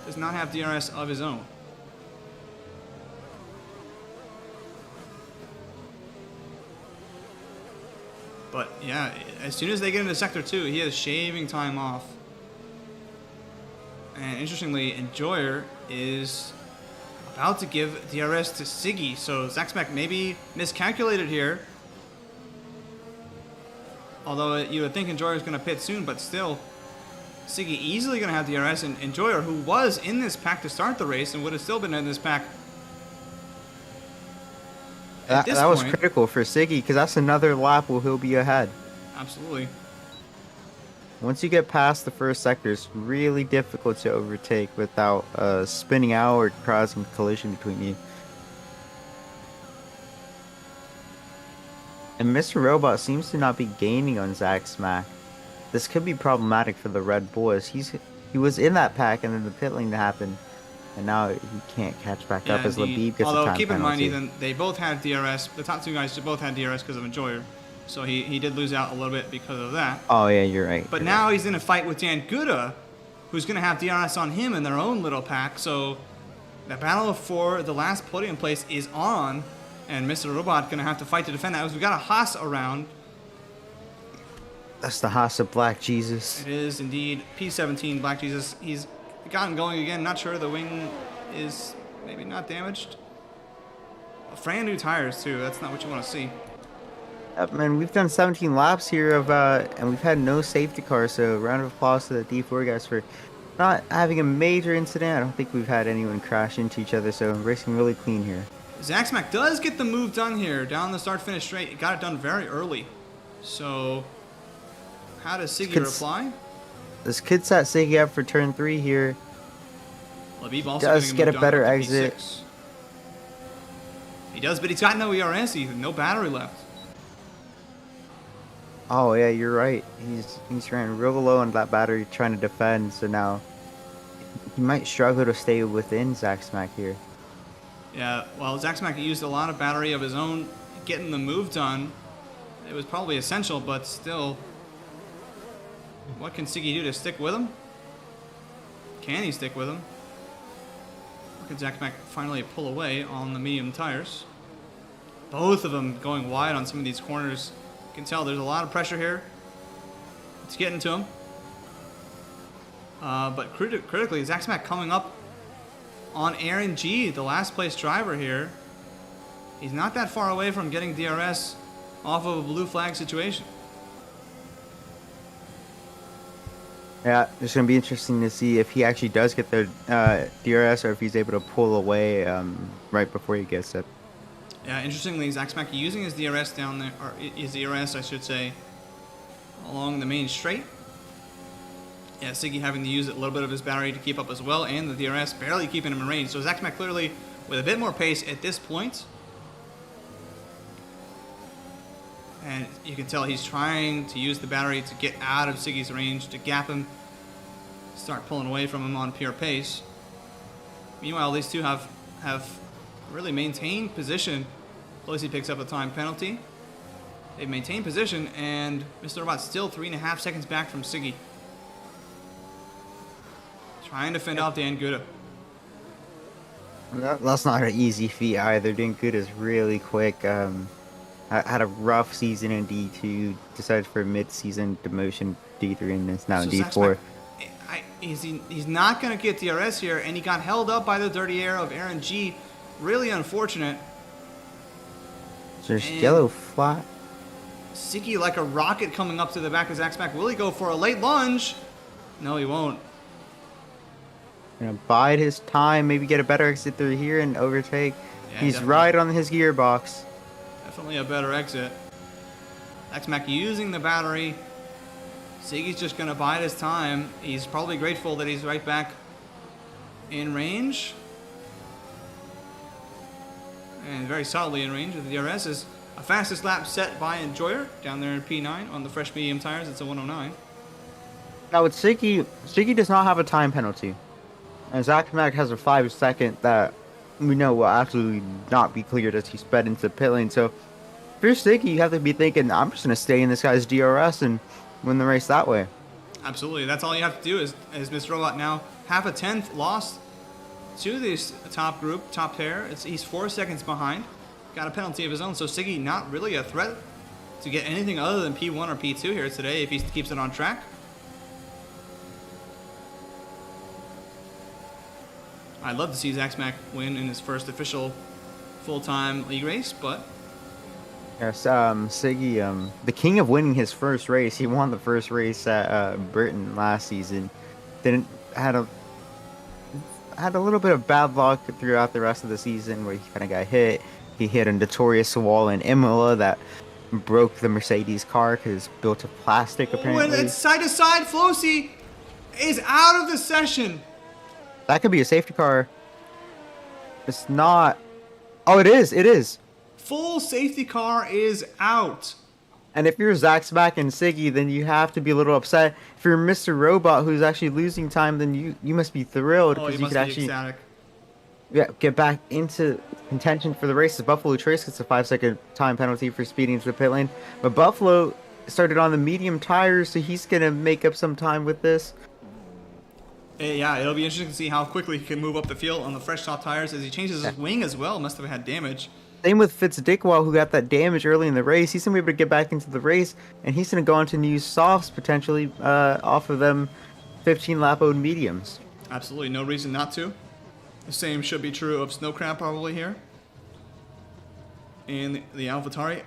does not have DRS of his own. But yeah, as soon as they get into Sector 2, he is shaving time off. And interestingly, Enjoyer is about to give DRS to Siggy, so Zach Smack maybe miscalculated here. Although you would think Enjoyer is going to pit soon, but still, Siggy easily going to have DRS, and Enjoyer, who was in this pack to start the race and would have still been in this pack. That was critical for Siggy because that's another lap where he'll be ahead. Absolutely. Once you get past the first sector, it's really difficult to overtake without spinning out or causing collision between you. And Mr. Robot seems to not be gaining on Zach Smack. This could be problematic for the Red Bull as he was in that pack and then the pit lane happened. And now he can't catch back up as Labib gets a time penalty. Although keep in mind, Ethan, they both had DRS. The top two guys both had DRS because of Enjoyer. So he did lose out a little bit because of that. Oh, yeah, you're right. But now he's in a fight with Dan Guda, who's going to have DRS on him in their own little pack. So the battle for the last podium place is on. And Mr. Robot going to have to fight to defend that. We've got a Haas around. That's the Haas of Black Jesus. It is indeed. P17 Black Jesus. He's gotten going again. Not sure the wing is maybe not damaged. Brand new tires too. That's not what you want to see. Man, we've done 17 laps here and we've had no safety car. So round of applause to the D4 guys for not having a major incident. I don't think we've had anyone crash into each other. So racing really clean here. Zach Smack does get the move done here down the start-finish straight. He got it done very early. So how does Siggy reply? This could set Siggy up for turn 3 here. Labib also does get a better exit. He does, but he's got no ERS, Ethan. No battery left. Oh yeah, you're right. He's ran real low on that battery trying to defend, so now he might struggle to stay within Zack Smack here. Yeah, well, Zack Smack used a lot of battery of his own getting the move done. It was probably essential, but still, what can Siggy do to stick with him? Can he stick with him? Or can Zack Smack finally pull away on the medium tires? Both of them going wide on some of these corners. You can tell there's a lot of pressure here. It's getting to him. But critically, Zack Smack coming up on Aaron G, the last place driver here. He's not that far away from getting DRS off of a blue flag situation. Yeah, it's going to be interesting to see if he actually does get the DRS or if he's able to pull away right before he gets it. Yeah, interestingly, Zack Smack using his DRS down there, or his DRS, I should say, along the main straight. Yeah, Siggy having to use a little bit of his battery to keep up as well, and the DRS barely keeping him in range. So Zack Smack clearly with a bit more pace at this point. And you can tell he's trying to use the battery to get out of Siggy's range, to gap him, start pulling away from him on pure pace. Meanwhile, these two have really maintained position. Pelosi picks up a time penalty. They've maintained position, and Mr. Robot's still 3.5 seconds back from Siggy. Trying to fend off Dan Guda. That's not an easy feat either. Dan Guda is really quick. Had a rough season in D2, decided for a mid-season demotion D3, and is now in D4. He's not going to get DRS here, and he got held up by the dirty air of Aaron G. Really unfortunate. There's yellow flat. Siggy like a rocket coming up to the back of Zack Smack. Will he go for a late lunge? No, he won't. Gonna bide his time, maybe get a better exit through here and overtake. Yeah, He's definitely. right on his gearbox. Definitely a better exit. Zack Smack using the battery. Siggy's just going to bide his time. He's probably grateful that he's right back in range. And very solidly in range with the DRS. Is a fastest lap set by Enjoyer down there in P9 on the fresh medium tires. It's a 109. Now with Siggy does not have a time penalty. And Zack Smack has a 5-second that we know will absolutely not be cleared as he sped into the pit lane. So if you're Siggy, you have to be thinking, I'm just going to stay in this guy's DRS and win the race that way. Absolutely. That's all you have to do is Mr. Robot now half a tenth lost to this top group, top pair. He's 4 seconds behind. Got a penalty of his own. So Siggy not really a threat to get anything other than P1 or P2 here today if he keeps it on track. I'd love to see Zack Smack win in his first official full-time league race, but Yes, Siggy, the king of winning his first race. He won the first race at Britain last season. Had a little bit of bad luck throughout the rest of the season where he kind of got hit. He hit a notorious wall in Imola that broke the Mercedes car because it's built of plastic apparently. when it's side-to-side, Flosi is out of the session. That could be a safety car. It's not. Oh, it is. It is. Full safety car is out. And if you're Zack Smack and Siggy, then you have to be a little upset. If you're Mr. Robot, who's actually losing time, then you must be thrilled Oh, because he you must could be actually ecstatic. get back into contention for the race. The Buffalo Trace gets a 5-second time penalty for speeding into the pit lane, but Buffalo started on the medium tires, so he's gonna make up some time with this. Yeah, it'll be interesting to see how quickly he can move up the field on the fresh top tires as he changes his wing as well. Must have had damage. Same with Fitzdickwall, who got that damage early in the race. He's gonna be able to get back into the race, and he's gonna go on to new softs potentially off of them 15-lap old mediums. Absolutely no reason not to. The same should be true of Snowcrab probably here. And the AlphaTauri.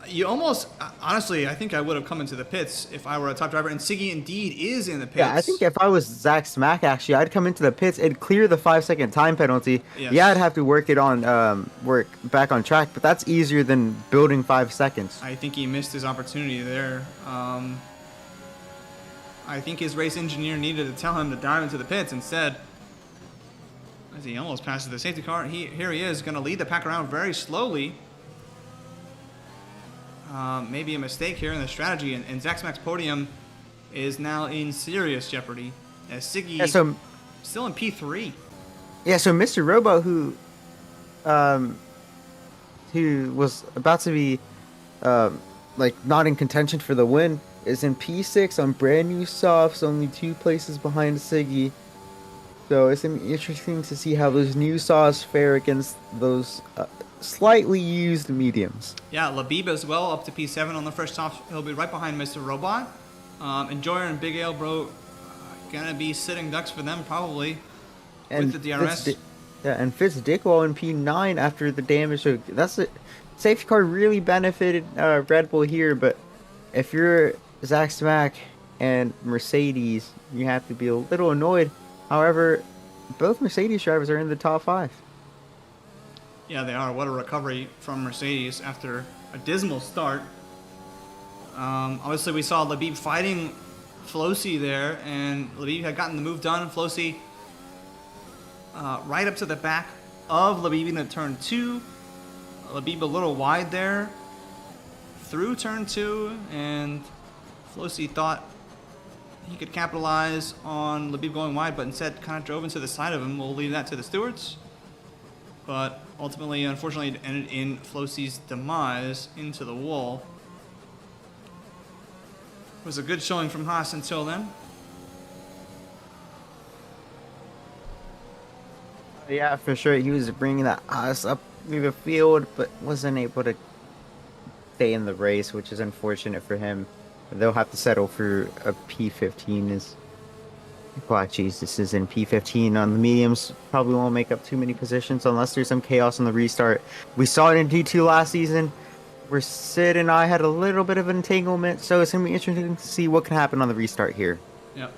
You almost, honestly, I think I would have come into the pits if I were a top driver. And Siggy indeed is in the pits. Yeah, I think if I was Zack Smack, actually, I'd come into the pits and clear the 5-second time penalty. Yes. Yeah, I'd have to work back on track, but that's easier than building 5 seconds. I think he missed his opportunity there. I think his race engineer needed to tell him to dive into the pits instead. As he almost passes the safety car, here he is, going to lead the pack around very slowly. maybe a mistake here in the strategy, and Zach Smack's podium is now in serious jeopardy as Siggy Yeah, so still in P3. so Mr. Robot, um, who was about to be, like not in contention for the win, is in P6 on brand new softs, only 2 places behind Siggy. So it's gonna be interesting to see how those new softs fare against those slightly used mediums. Yeah, Labib as well, up to P7 on the first soft. He'll be right behind Mr. Robot. Enjoyer and Big Ale Bro gonna be sitting ducks for them probably And with the DRS. and Fitz Dickwell in P9 after the damage. So that's it. Safety car really benefited Red Bull here, but if you're Zach Smack and Mercedes, you have to be a little annoyed. However, both Mercedes drivers are in the top 5. Yeah, they are. What a recovery from Mercedes after a dismal start. Obviously, we saw Labib fighting Flosi there, and Labib had gotten the move done. Flosi right up to the back of Labib into turn 2. Labib a little wide there through turn 2, and Flosi thought he could capitalize on Labib going wide, but instead kind of drove into the side of him. We'll leave that to the stewards. But ultimately, unfortunately, it ended in Flosi's demise into the wall. It was a good showing from Haas until then. Yeah, for sure. He was bringing that Haas up through the field, but wasn't able to stay in the race, which is unfortunate for him. They'll have to settle for a P15. Well, jeez, this is in P15 on the mediums. Probably won't make up too many positions unless there's some chaos on the restart. We saw it in D2 last season, where Sid and I had a little bit of an entanglement, so it's going to be interesting to see what can happen on the restart here. Yep.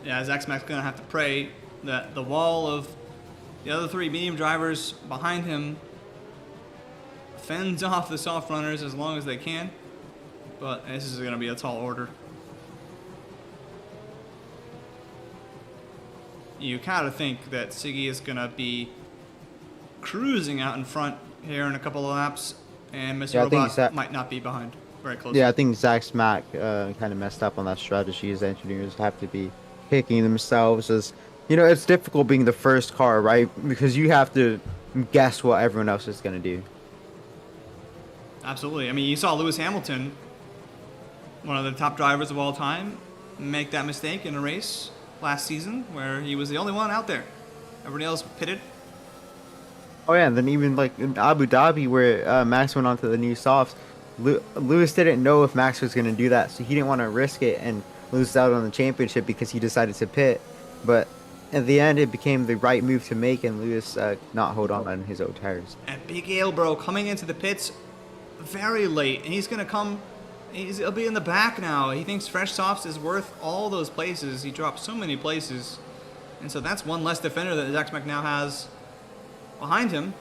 Yeah, Zach Smack's going to have to pray that the wall of the other 3 medium drivers behind him fends off the soft runners as long as they can. But this is going to be a tall order. You kind of think that Siggy is going to be cruising out in front here in a couple of laps, and Mr. Robot might not be behind very close. Yeah, I think Zach Smack kind of messed up on that strategy. As engineers have to be picking themselves, as you know, it's difficult being the first car, right? Because you have to guess what everyone else is going to do. Absolutely. I mean, you saw Lewis Hamilton, one of the top drivers of all time, make that mistake in a race last season where he was the only one out there. Everybody else pitted. Oh yeah, and then even like in Abu Dhabi where Max went onto the new softs, Lewis didn't know if Max was going to do that, so he didn't want to risk it and lose out on the championship because he decided to pit. But at the end, it became the right move to make, and Lewis not hold on his old tires. And Big Ale Bro coming into the pits very late, and he's going to come... He'll be in the back now. He thinks Fresh Softs is worth all those places. He dropped so many places. And so that's one less defender that Zach Smack now has behind him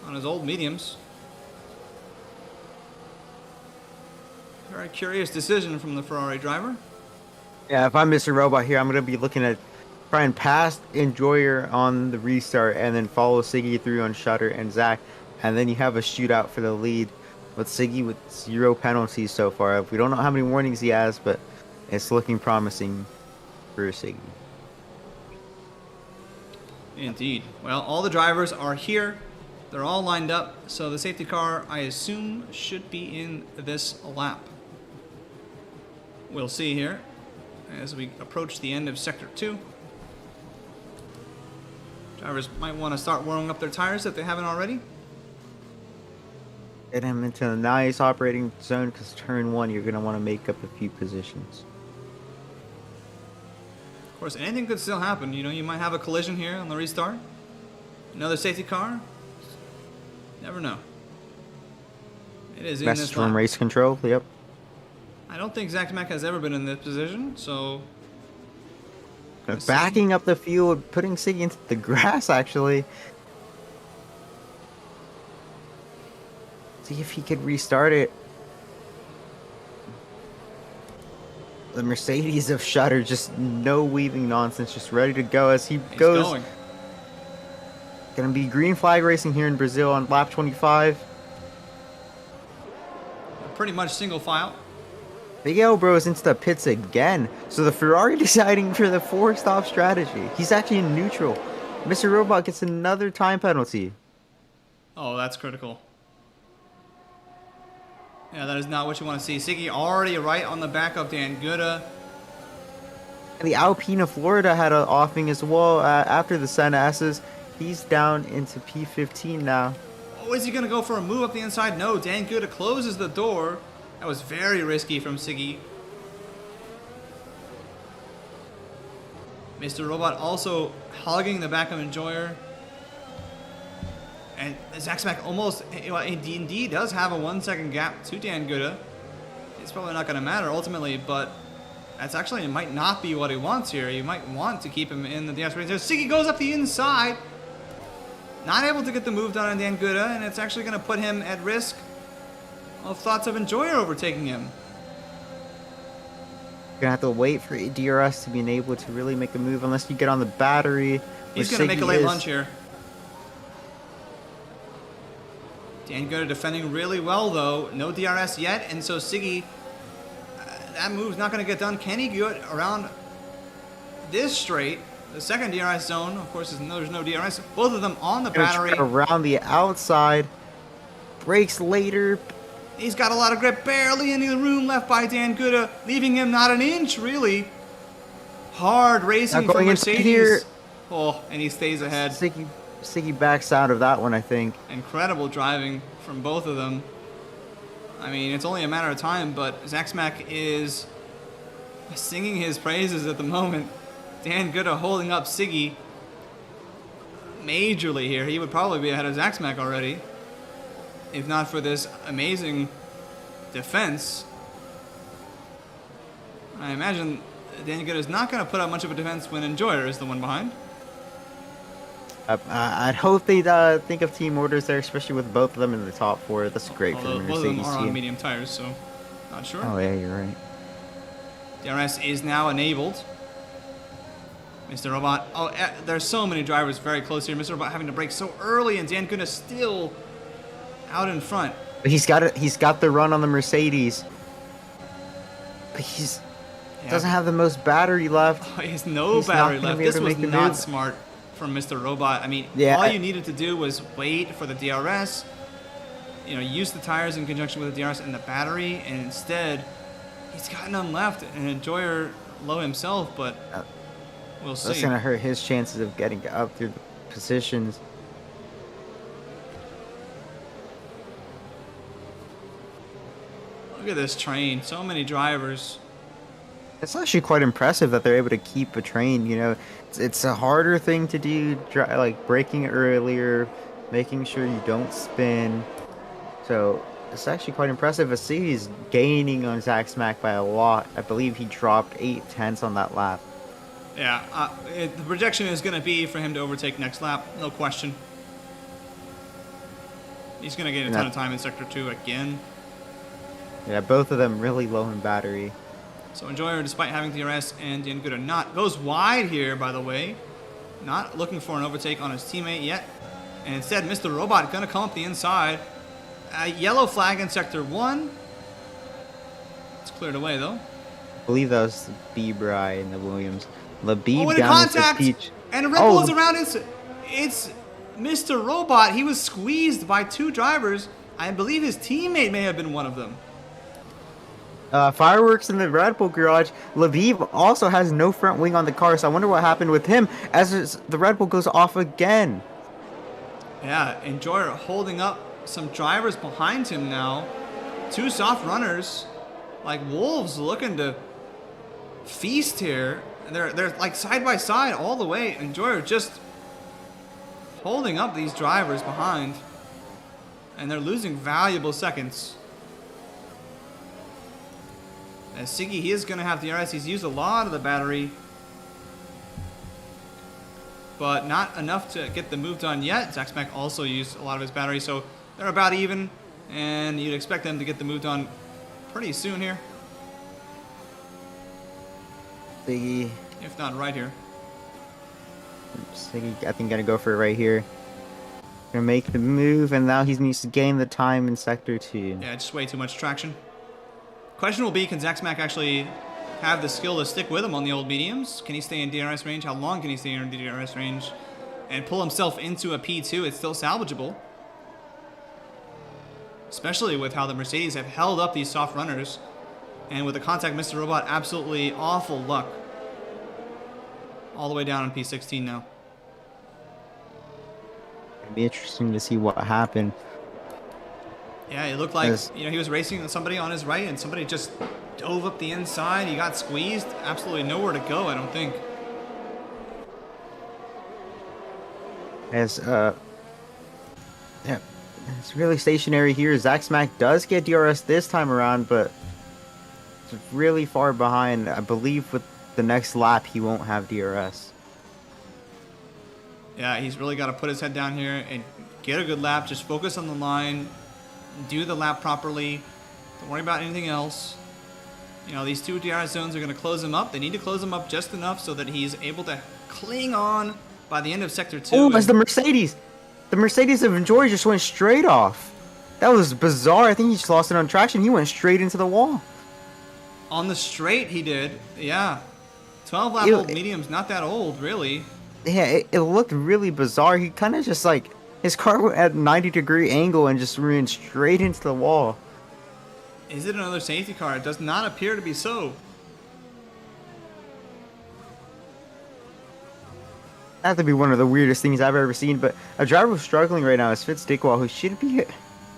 on his old mediums. Very curious decision from the Ferrari driver. Yeah, if I'm Mr. Robot here, I'm going to be looking at try and pass Enjoyer on the restart and then follow Siggy through on Shutter and Zach. And then you have a shootout for the lead. With Siggy with 0 penalties so far. We don't know how many warnings he has, but it's looking promising for Siggy. Indeed. Well, all the drivers are here. They're all lined up, so the safety car, I assume, should be in this lap. We'll see here as we approach the end of Sector 2. Drivers might want to start warming up their tires if they haven't already. Get him into a nice operating zone, because turn 1 you're going to want to make up a few positions. Of course, anything could still happen. You know, you might have a collision here on the restart. Another safety car. Never know. It is in this Message from lap. race control, yep. I don't think Zach Mack has ever been in this position, so... Backing up the field, putting Siggy into the grass, actually. See if he could restart it. The Mercedes of Shutter, just no weaving nonsense, just ready to go as he goes. Going. gonna be green flag racing here in Brazil on lap 25. Pretty much single file. Big L Bro is into the pits again. So the Ferrari deciding for the 4-stop strategy. He's actually in neutral. Mr. Robot gets another time penalty. Oh, that's critical. Yeah, that is not what you want to see. Siggy already right on the back of Dan Guda. The Alpine of Florida had an offing as well after the Senna S's. He's down into P15 now. Oh, is he going to go for a move up the inside? No, Dan Guda closes the door. That was very risky from Siggy. Mr. Robot also hugging the back of Enjoyer. And Zach Smack almost, indeed does have a 1 second gap to Dan Guda. It's probably not going to matter ultimately, but that's actually, it might not be what he wants here. You might want to keep him in the DRS range. Siggy goes up the inside. Not able to get the move done on Dan Guda, and it's actually going to put him at risk of thoughts of Enjoyer overtaking him. You're gonna have to wait for DRS to be able to really make a move unless you get on the battery. He's going to make a late lunge here. Dan Guda defending really well though. No DRS yet, and so Siggy, that move's not going to get done. Can he get around this straight? The second DRS zone, of course, there's no DRS. Both of them on the battery. Around the outside. Brakes later. He's got a lot of grip. Barely any room left by Dan Guda, leaving him not an inch, really. Hard racing from Mercedes. Here. Oh, and he stays ahead. Siggy backs out of that one, I think. Incredible driving from both of them. I mean, it's only a matter of time, but Zach Smack is singing his praises at the moment. Dan Guda holding up Siggy majorly here. He would probably be ahead of Zach Smack already, if not for this amazing defense. I imagine Dan Guda is not going to put up much of a defense when Enjoyer is the one behind. I'd hope they think of team orders there, especially with both of them in the top 4. That's great for the Mercedes both of them are team. on medium tires, so not sure. Oh yeah, you're right. DRS is now enabled. Mr. Robot. Oh, there's so many drivers very close here. Mr. Robot having to brake so early, and Dan Guda still out in front. But he's got it. He's got the run on the Mercedes. But he's doesn't have the most battery left. Oh, he has no battery left. This was not smart from Mr. Robot. I mean, all you needed to do was wait for the DRS. You know, use the tires in conjunction with the DRS and the battery, and instead, he's got none left. And Enjoyer low himself, but we'll see. That's gonna hurt his chances of getting up through the positions. Look at this train. So many drivers. It's actually quite impressive that they're able to keep a train. You know, it's a harder thing to do, like braking earlier, making sure you don't spin. So it's actually quite impressive. He's gaining on Zach Smack by a lot. I believe he dropped 8/10 on that lap. Yeah, the projection is going to be for him to overtake next lap, no question. He's going to get a ton of time in Sector 2 again. Yeah, both of them really low in battery. So Enjoyer, despite having DRS and Dan Guda not, goes wide here, by the way. Not looking for an overtake on his teammate yet. And instead, Mr. Robot going to come up the inside. A yellow flag in Sector 1. It's cleared away, though. I believe that was Bibrai and the Williams. Labib in down contact! Peach. And Red Bull is around. It's Mr. Robot. He was squeezed by 2 drivers. I believe his teammate may have been one of them. Fireworks in the Red Bull garage. Labib also has no front wing on the car, so I wonder what happened with him as the Red Bull goes off again. Yeah, Enjoyer holding up some drivers behind him now. 2 soft runners, like wolves looking to feast here. They're like side by side all the way. Enjoyer just holding up these drivers behind, and they're losing valuable seconds. As Siggy, he is going to have DRS. He's used a lot of the battery, but not enough to get the move done yet. Zach Smack also used a lot of his battery, so they're about even, and you'd expect them to get the move done pretty soon here. Siggy. If not right here. Siggy, I think, gonna go for it right here. Gonna make the move, and now he needs to gain the time in Sector 2. Yeah, just way too much traction. Question will be, can Zack Smack actually have the skill to stick with him on the old mediums? Can he stay in DRS range? How long can he stay in DRS range? And pull himself into a P2? It's still salvageable. Especially with how the Mercedes have held up these soft runners. And with the Contact Mr. Robot, absolutely awful luck. All the way down on P16 now. It'd be interesting to see what happened. Yeah, it looked like, As- he was racing with somebody on his right and somebody just dove up the inside. He got squeezed. Absolutely nowhere to go, I don't think. As yeah, it's really stationary here. Zack Smack does get DRS this time around, but it's really far behind. I believe with the next lap he won't have DRS. Yeah, he's really got to put his head down here and get a good lap. Just focus on the line. Do the lap properly. Don't worry about anything else. These two DRS zones are going to close him up. They need to close him up just enough so that he's able to cling on by the end of Sector 2. Oh, that's the Mercedes. The Mercedes of Enjoy just went straight off. That was bizarre. I think he just lost it on traction. He went straight into the wall. On the straight, he did. Yeah. 12 lap Ew. old medium's not that old, really. Yeah, it looked really bizarre. He kind of just like, his car went at a 90-degree angle and just ran straight into the wall. Is it another safety car? It does not appear to be so. That to be one of the weirdest things I've ever seen. But a driver who's struggling right now is Fitz Dickwall, who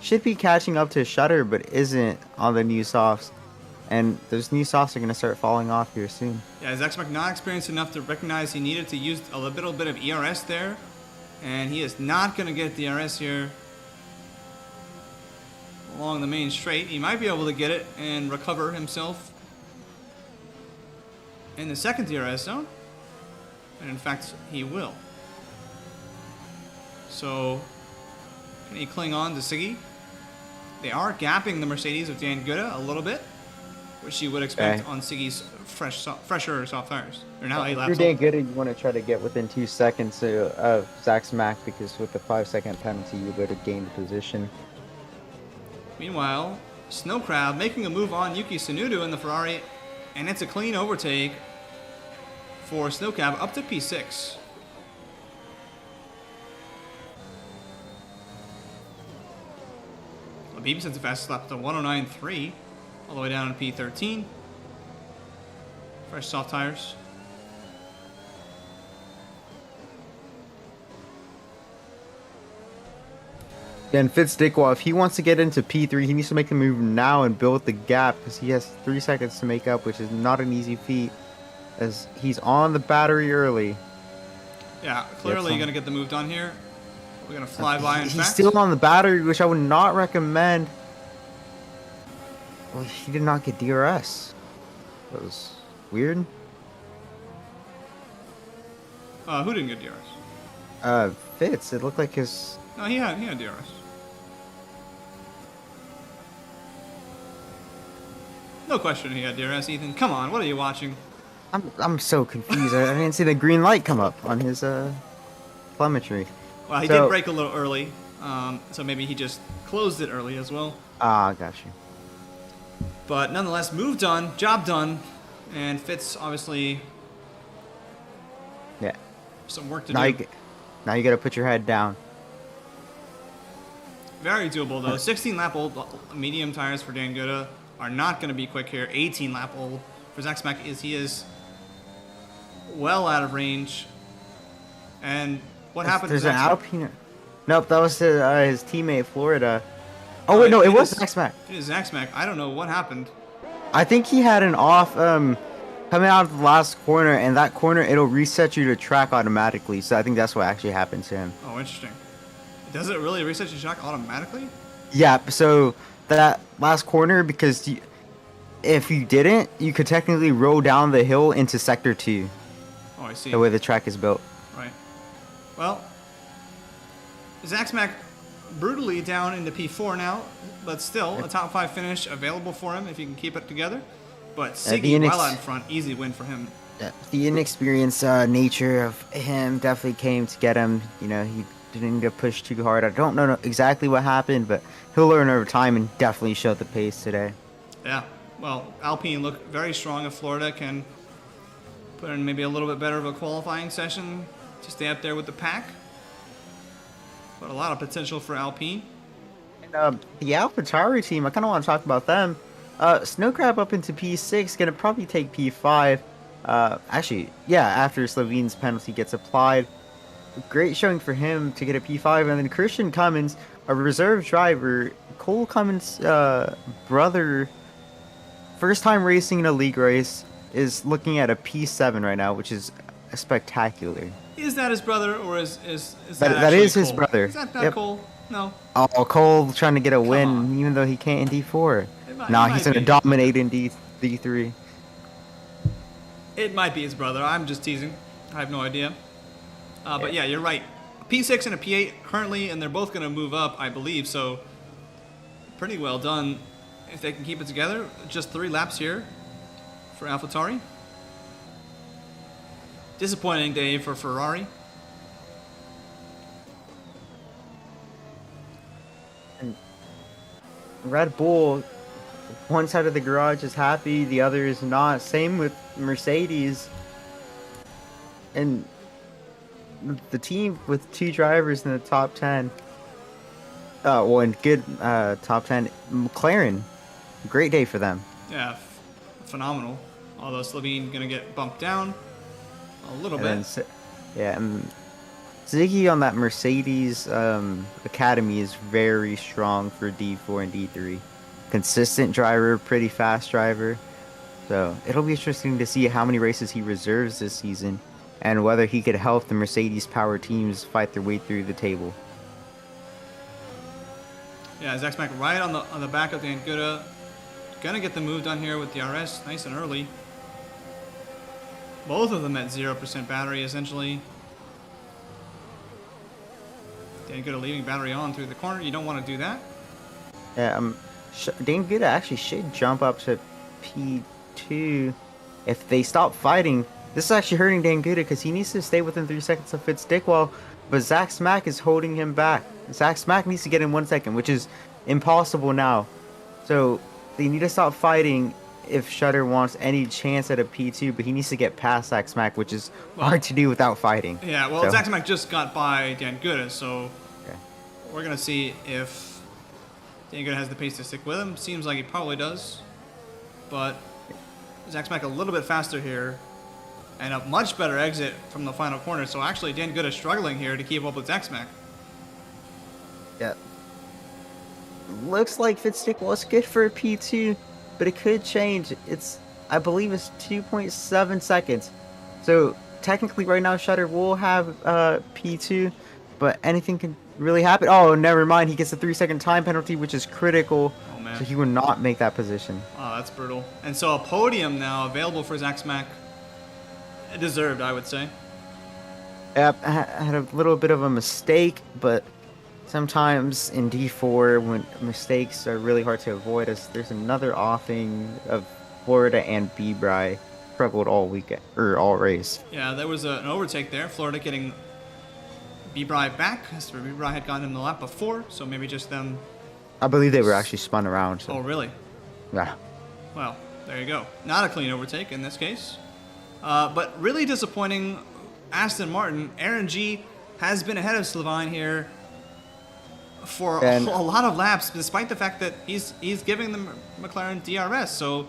should be catching up to Shutter, but isn't on the new softs. And those new softs are going to start falling off here soon. Yeah, Zack Smack not experienced enough to recognize he needed to use a little bit of ERS there. And he is not going to get DRS here along the main straight. He might be able to get it and recover himself in the second DRS zone. And in fact, he will. So, can he cling on to Siggy? They are gapping the Mercedes of Dan Gutta a little bit, which you would expect on Siggy's fresher soft tires. They're now 8 If laps you're Dan old. Good, you want to try to get within 2 seconds of Zack Smack, because with the 5-second penalty, you would have gained position. Meanwhile, Snow Crab making a move on Yuki Tsunoda in the Ferrari, and it's a clean overtake for Snow Crab up to P6. Labib sends the fastest lap to 109.3, all the way down to P13. Fresh soft tires. And Fitz Dickwall, if he wants to get into P3, he needs to make the move now and build the gap, because he has 3 seconds to make up, which is not an easy feat, as he's on the battery early. Yeah, clearly going to get the move done here. We're going to fly by in He's fast. still on the battery, which I would not recommend. Well, he did not get DRS. That was weird. Who didn't get DRS? Fitz, it looked like his... No, he had DRS. No question he had DRS, Ethan. Come on, what are you watching? I'm so confused. I didn't see the green light come up on his telemetry. Well, he So- did break a little early, so maybe he just closed it early as well. Ah, got you. But nonetheless, move done, job done, and Fitz obviously Yeah. some work to Now do. now you gotta put your head down. Very doable though. 16 lap old medium tires for Dan Gutta are not going to be quick here. 18 lap old for Zack Smack he is well out of range. And what happened? There's to an Zack Alpine. Nope, that was his teammate Florida. Oh, Oh wait, no, it it was is- Zack Smack. It is Zack Smack. I don't know what happened. I think he had an off coming out of the last corner, and that corner it'll reset you to track automatically. So I think that's what actually happened to him. Oh, interesting. Does it really reset your shock automatically? Yeah, so that last corner, because if you didn't, you could technically roll down the hill into Sector 2, Oh, I see. the way the track is built. Right. Well, Zack Smack brutally down into P4 now, but still a top 5 finish available for him if he can keep it together. But Siggy, the while out in front, easy win for him. The inexperienced nature of him definitely came to get him. You know, he didn't get pushed too hard. I don't know exactly what happened, but he'll learn over time and definitely show the pace today. Yeah. Well, Alpine look very strong if Florida can put in maybe a little bit better of a qualifying session to stay up there with the pack. But a lot of potential for Alpine. And the AlphaTauri team, I kind of want to talk about them. Snowcrab up into P6, gonna probably take P5. Actually, yeah, after Slovene's penalty gets applied. Great showing for him to get a P5. And then Christian Cummins, a reserve driver, Cole Cummins' brother, first time racing in a league race, is looking at a P7 right now, which is spectacular. Is that his brother, or is That is his Cole? brother. Is that not Yep. Cole? No. Oh, Cole trying to get a win, on. even though he can't in D4. It Nah, might he's gonna be. dominate in D3. It might be his brother. I'm just teasing. I have no idea. But yeah, you're right. A P6 and a P8 currently, and they're both going to move up, I believe. So pretty well done if they can keep it together. Just 3 laps here for AlphaTauri. Disappointing day for Ferrari. Red Bull, one side of the garage is happy, the other is not. Same with Mercedes. And the team with 2 drivers in the top 10. Well, in good top 10. McLaren, great day for them. Yeah, phenomenal. Although Slovene going to get bumped down a little And bit. then, yeah, and Ziggy on that Mercedes Academy is very strong for D4 and D3. Consistent driver, pretty fast driver. So it'll be interesting to see how many races he reserves this season and whether he could help the Mercedes power teams fight their way through the table. Yeah, Zach Smack right on the back of Dan Guda. Gonna get the move done here with the RS nice and early. Both of them at 0% battery essentially. Dan Guda leaving battery on through the corner. You don't want to do that. Yeah, Dan Guda actually should jump up to P2 if they stop fighting. This is actually hurting Dan Guda because he needs to stay within 3 seconds of Fitz Dickwell, but Zach Smack is holding him back. Zach Smack needs to get in 1 second, which is impossible now. So they need to stop fighting if Shutter wants any chance at a P2, but he needs to get past Zach Smack, which is hard to do without fighting. Yeah, well, So- Zach Smack just got by Dan Guda, so Okay. we're gonna see if Dan Guda has the pace to stick with him. Seems like he probably does, but Zach Smack a little bit faster here, and a much better exit from the final corner. So actually, Dan Guda struggling here to keep up with Zach Smack. Yeah. Looks like Fitz was good for a P2, but it could change. I believe it's 2.7 seconds. So technically right now Shutter will have P2, but anything can really happen. Oh, never mind. He gets a 3-second time penalty, which is critical. Oh, man. So he will not make that position. Oh, that's brutal. And so a podium now available for Zach Smack. Deserved, I would say. Yep, I had a little bit of a mistake, but sometimes in D4, when mistakes are really hard to avoid, there's another offing of Florida and B-Bry struggled all weekend or all race. Yeah, there was an overtake there. Florida getting B-Bry back. So B-Bry had gotten him the lap before, so maybe just them. I believe they were actually spun around. So. Oh, really? Yeah. Well, there you go. Not a clean overtake in this case. But really disappointing. Aston Martin, Aaron G has been ahead of Slovine here for And- a lot of laps, despite the fact that he's giving them McLaren DRS. So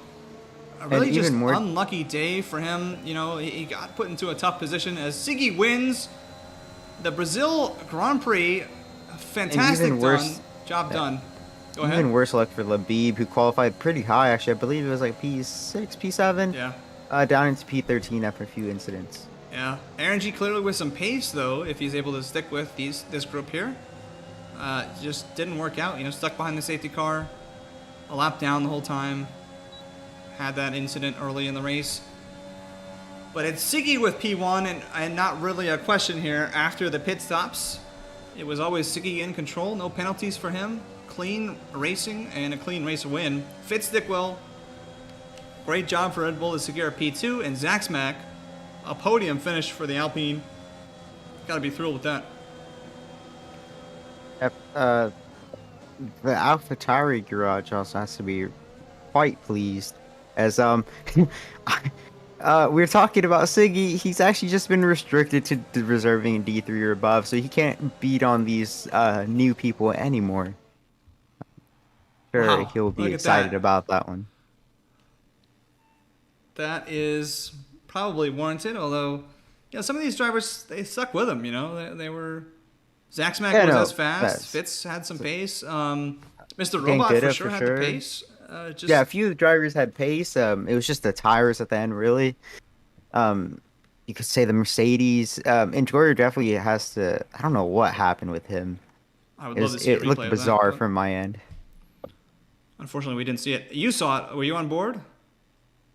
a really And just even more- unlucky day for him. You know, he got put into a tough position as Siggy wins the Brazil Grand Prix. Fantastic even worse- job done. Go ahead. Even worse luck for Labib, who qualified pretty high, actually. I believe it was like P6, P7. Yeah. Down into P13 after a few incidents. Yeah, Aaron G clearly with some pace though, if he's able to stick with this group here. Just didn't work out, you know, stuck behind the safety car, a lap down the whole time. Had that incident early in the race. But it's Siggy with P1 and not really a question here after the pit stops. It was always Siggy in control, no penalties for him. Clean racing and a clean race win. Fitz Dickwell, great job for Red Bull to secure a P2, and Zach Smack, a podium finish for the Alpine. Got to be thrilled with that. Uh, the AlphaTauri garage also has to be quite pleased, as we're talking about Siggy. He's actually just been restricted to reserving in D3 or above, so he can't beat on these new people anymore. Sure, Wow, he'll be look at excited that. about that one. That is probably warranted, although, yeah, some of these drivers, they stuck with him, you know? They were. Zack Smack Yeah, was as no, fast. that's Fitz had some pace. Mr. getting Robot good for at sure for had the sure. pace. Yeah, a Just few of the drivers had pace. It was just the tires at the end, really. Um, you could say the Mercedes. Enjoyer definitely has to. I don't know what happened with him. I would love to see a It looked replay of that, bizarre but from my end. unfortunately we didn't see it. You saw it. Were you on board?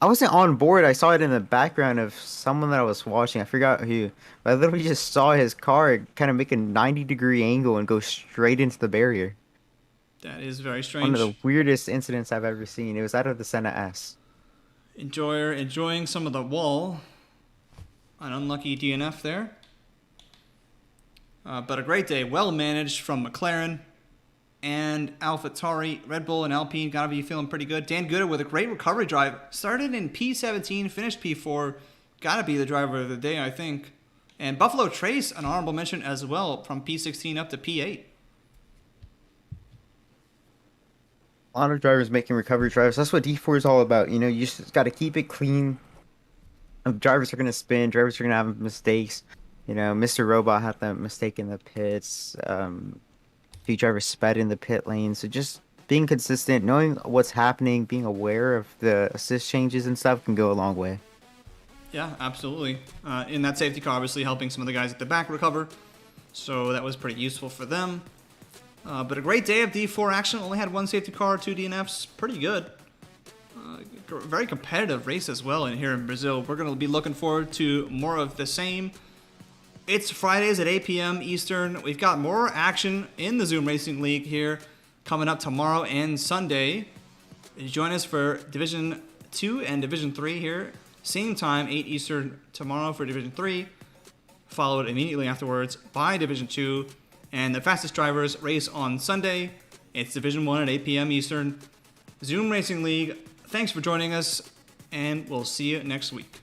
I wasn't on board. I saw it in the background of someone that I was watching. I forgot who. But I literally just saw his car kind of make a 90-degree angle and go straight into the barrier. That is very One of the strange. weirdest incidents I've ever seen. It was out of the Senna S. Enjoyer enjoying some of the wall. An unlucky DNF there. But a great day. Well managed from McLaren and AlphaTauri. Red Bull and Alpine got to be feeling pretty good. Dan Gooder with a great recovery drive. Started in P17, finished P4. Got to be the driver of the day, I think. And Buffalo Trace, an honorable mention as well, from P16 up to P8. A lot of drivers making recovery drives. That's what D4 is all about. You know, you just got to keep it clean. Drivers are going to spin. Drivers are going to have mistakes. You know, Mr. Robot had that mistake in the pits. A few drivers sped in the pit lane. So just being consistent, knowing what's happening, being aware of the assist changes and stuff can go a long way. Yeah, absolutely. In that safety car, obviously helping some of the guys at the back recover. So that was pretty useful for them. But a great day of D4 action. Only had one safety car, 2 DNFs. Pretty good. Very competitive race as well in here in Brazil. We're going to be looking forward to more of the same. It's Fridays at 8 p.m. Eastern. We've got more action in the Zoom Racing League here coming up tomorrow and Sunday. Join us for Division 2 and Division 3 here. Same time, 8 Eastern tomorrow for Division 3. Followed immediately afterwards by Division 2. And the fastest drivers race on Sunday. It's Division 1 at 8 p.m. Eastern. Zoom Racing League, thanks for joining us, and we'll see you next week.